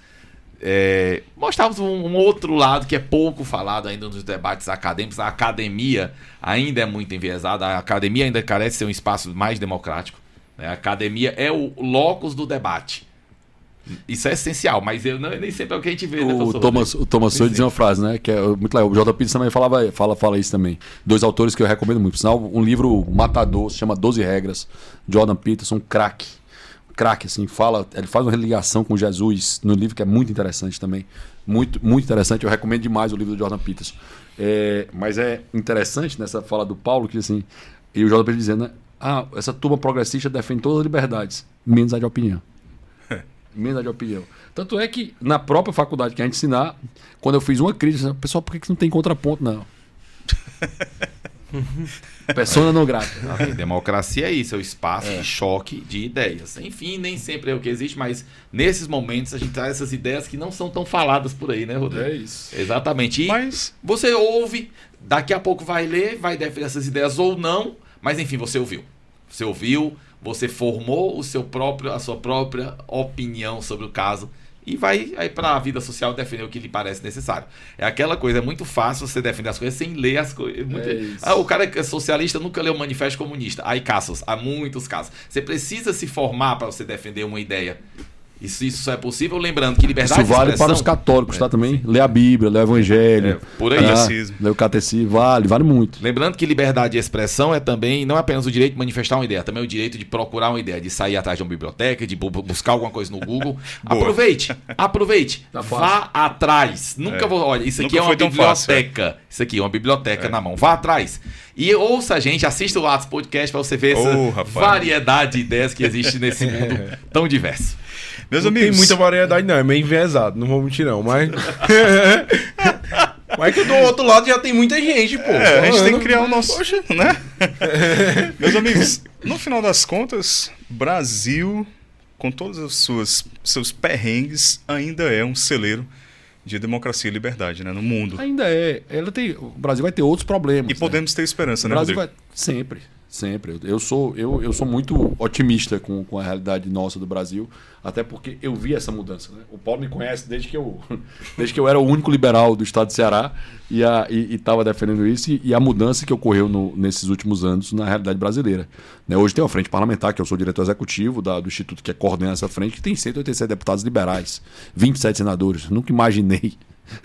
mostrarmos um outro lado que é pouco falado ainda nos debates acadêmicos. A academia ainda é muito enviesada, a academia ainda carece de ser um espaço mais democrático, né? A academia é o locus do debate. Isso é essencial, mas nem sempre é o que a gente vê, né, professor? O Thomas Sowell dizia uma frase, né? Que é muito legal. O J. Peters também fala isso também. Dois autores que eu recomendo muito. Por sinal, um livro matador, se chama 12 Regras. Jordan Peterson, craque, assim, ele faz uma religação com Jesus no livro que é muito interessante também. Muito, muito interessante. Eu recomendo demais o livro do Jordan Peterson. Mas é interessante nessa fala do Paulo, que assim, e o Jordan Peterson dizendo, né? Essa turma progressista defende todas as liberdades, menos a de opinião. Menos a de opinião. Tanto é que na própria faculdade que a gente ensinar, quando eu fiz uma crítica, pessoal, por que não tem contraponto, não? Persona não grata. Democracia é isso, é o espaço de choque de ideias. Enfim, nem sempre é o que existe, mas nesses momentos a gente traz essas ideias que não são tão faladas por aí, né, Rodrigo? É isso. Exatamente. E você ouve, daqui a pouco vai ler, vai defender essas ideias ou não, mas enfim, você ouviu. Você formou a sua própria opinião sobre o caso e vai aí para a vida social defender o que lhe parece necessário. É aquela coisa, é muito fácil você defender as coisas sem ler as coisas. O cara que é socialista nunca leu o Manifesto Comunista. Aí casos, há muitos casos. Você precisa se formar para você defender uma ideia. Isso só é possível, lembrando que liberdade de expressão... Isso vale para os católicos, tá? Também. Ler a Bíblia, ler o Evangelho. Por aí. Ler o Catecismo. Vale muito. Lembrando que liberdade de expressão é também, não é apenas o direito de manifestar uma ideia, é também o direito de procurar uma ideia, de sair atrás de uma biblioteca, de buscar alguma coisa no Google. Aproveite. Tá vá atrás. Olha, isso aqui é uma biblioteca. Isso aqui é uma biblioteca na mão. Vá atrás. E ouça a gente, assista o Atos Podcast para você ver essa variedade de ideias que existe nesse mundo tão diverso. Meus amigos, tem muita variedade não, é meio enviesado, não vou mentir não, mas... mas que do outro lado já tem muita gente, pô. A gente tem que criar o nosso... né? Meus amigos, no final das contas, Brasil, com todos os seus perrengues, ainda é um celeiro de democracia e liberdade, né, no mundo. Ainda é. O Brasil vai ter outros problemas. E podemos ter esperança, né, Brasil Rodrigo? Sempre. Eu sou muito otimista com a realidade nossa do Brasil, até porque eu vi essa mudança, né? O Paulo me conhece desde que eu era o único liberal do estado de Ceará e estava defendendo isso, e a mudança que ocorreu nesses últimos anos na realidade brasileira, né? Hoje tem uma frente parlamentar, que eu sou diretor executivo do instituto que coordena essa frente, que tem 187 deputados liberais, 27 senadores. Nunca imaginei,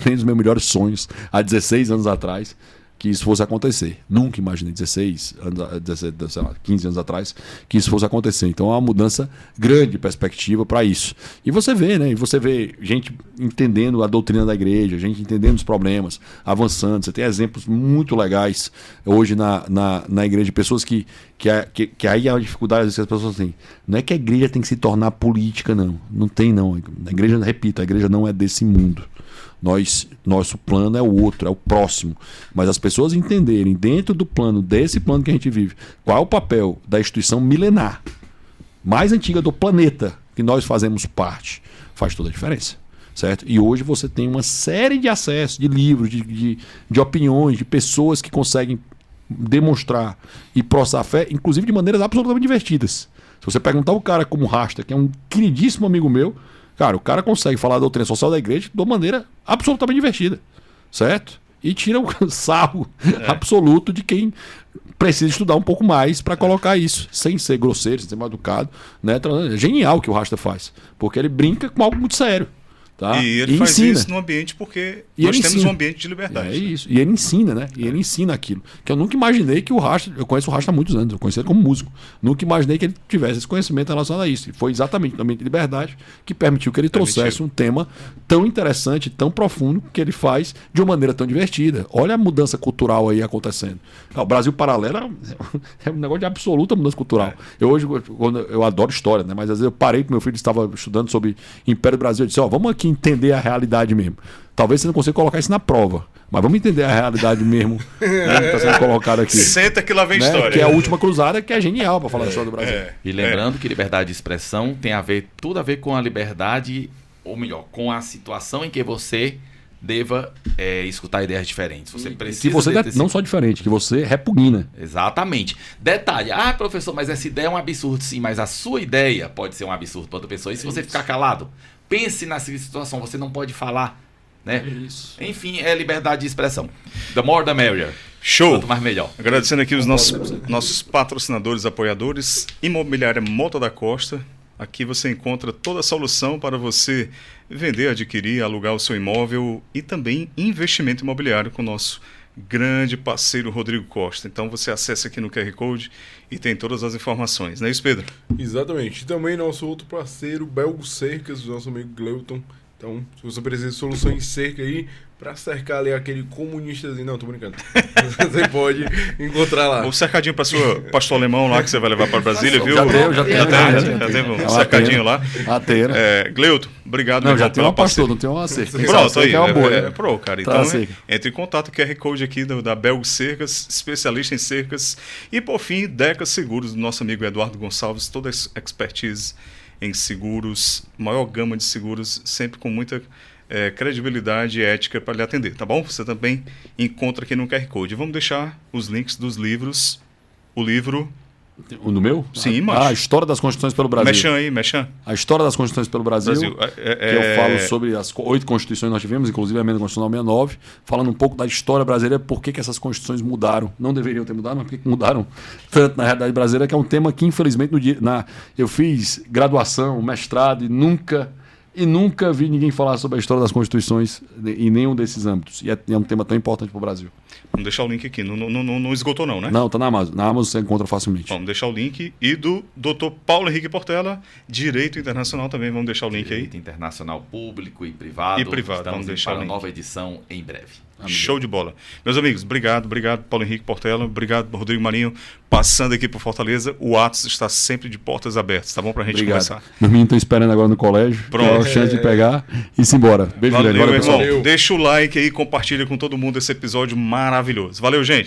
nem nos meus melhores sonhos, há 16 anos atrás, que isso fosse acontecer. Nunca imaginei, 15 anos atrás, que isso fosse acontecer. Então é uma mudança grande de perspectiva para isso. E você vê, né? Gente entendendo a doutrina da igreja, gente entendendo os problemas, avançando. Você tem exemplos muito legais hoje na igreja, pessoas que aí a dificuldade que as pessoas têm. Não é que a igreja tem que se tornar política, não. Não tem, não. A igreja, repito, a igreja não é desse mundo. Nosso plano é o outro, é o próximo. Mas as pessoas entenderem, dentro desse plano que a gente vive, qual é o papel da instituição milenar, mais antiga do planeta, que nós fazemos parte, faz toda a diferença. Certo? E hoje você tem uma série de acessos, de livros, de opiniões, de pessoas que conseguem demonstrar e processar a fé, inclusive de maneiras absolutamente divertidas. Se você perguntar o cara como Rasta, que é um queridíssimo amigo meu, cara, o cara consegue falar da doutrina social da igreja de uma maneira absolutamente divertida, certo? E tira o sarro absoluto de quem precisa estudar um pouco mais para colocar isso, sem ser grosseiro, sem ser mal educado, né? É genial o que o Rasta faz, porque ele brinca com algo muito sério. Tá? E ele faz ensina. Isso no ambiente porque nós temos um ambiente de liberdade. É isso. E ele ensina, né? E ele ensina aquilo. Que eu nunca imaginei que o Rasta... Eu conheço o Rasta há muitos anos. Eu conheci ele como músico. Nunca imaginei que ele tivesse esse conhecimento relacionado a isso. E foi exatamente no ambiente de liberdade que permitiu que ele trouxesse um tema tão interessante, tão profundo, que ele faz de uma maneira tão divertida. Olha a mudança cultural aí acontecendo. O Brasil Paralelo é um negócio de absoluta mudança cultural. Eu adoro história, né? Mas às vezes eu parei que meu filho estava estudando sobre Império do Brasil. Eu disse, vamos aqui entender a realidade mesmo. Talvez você não consiga colocar isso na prova, mas vamos entender a realidade mesmo que está sendo colocado aqui. Senta que lá vem história. Que é a última cruzada, que é genial para falar da história do Brasil. E lembrando que liberdade de expressão tem tudo a ver com a liberdade, ou melhor, com a situação em que você deva escutar ideias diferentes. Você precisa que você não só diferente, que você repugna. Exatamente. Detalhe, professor, mas essa ideia é um absurdo. Sim, mas a sua ideia pode ser um absurdo para outra pessoa. E se você ficar calado? pense nessa situação, você não pode falar, né? Isso. Enfim, é liberdade de expressão. The more the merrier. Show! Quanto mais melhor. Agradecendo aqui os nossos patrocinadores, apoiadores, Imobiliária Mota da Costa. Aqui você encontra toda a solução para você vender, adquirir, alugar o seu imóvel e também investimento imobiliário com o nosso grande parceiro Rodrigo Costa. Então você acessa aqui no QR Code e tem todas as informações. Não é isso, Pedro? Exatamente. E também nosso outro parceiro, Belgo Cercas, o nosso amigo Gleuton. Então, se você precisa de soluções cerca aí, pra cercar ali aquele comunistazinho. Não, tô brincando. Você pode encontrar lá. O cercadinho para sua pastor alemão lá que você vai levar para Brasília, viu? Já tenho. Já teve um Já cercadinho tenho. lá. A teira. Gleuton, obrigado. Não, meu já irmão, tem uma pela parceria. pastor, não tem uma cerca. Pronto, aí. É uma boa. né? Pro, cara. Tá, Então, cerca. entre em contato, QR Code aqui da Belgo Cercas, especialista em cercas. E, por fim, Deca Seguros, do nosso amigo Eduardo Gonçalves, toda a expertise em seguros, maior gama de seguros, sempre com muita credibilidade e ética para lhe atender, tá bom? Você também encontra aqui no QR Code. Vamos deixar os links dos livros. O livro... O do meu? Sim, macho. A História das Constituições pelo Brasil. Mechan aí, Mechan. A História das Constituições pelo Brasil. Brasil. Que eu falo sobre as 8 constituições que nós tivemos, inclusive a emenda constitucional 69, falando um pouco da história brasileira, por que essas constituições mudaram. Não deveriam ter mudado, mas por que mudaram tanto na realidade brasileira, que é um tema que, infelizmente, eu fiz graduação, mestrado e nunca vi ninguém falar sobre a história das constituições em nenhum desses âmbitos. E é um tema tão importante para o Brasil. Vamos deixar o link aqui. Não esgotou não, né? Não, tá na Amazon. Na Amazon você encontra facilmente. Vamos deixar o link. E do Dr. Paulo Henrique Portela, Direito Internacional também. Vamos deixar o link aí. Direito internacional público e privado. E privado, Estamos vamos deixar para o a link. nova edição em breve. Show de bola. Meus amigos, obrigado, Paulo Henrique Portela, obrigado, Rodrigo Marinho, passando aqui por Fortaleza. O Atos está sempre de portas abertas, tá bom? Pra gente Obrigado. conversar. Meus meninos estão esperando agora no colégio. Pronto. É a chance de pegar e se embora. Beijo Valeu, grande. meu Valeu, pessoal. irmão. Deixa o like aí, compartilha com todo mundo esse episódio maravilhoso. Valeu, gente.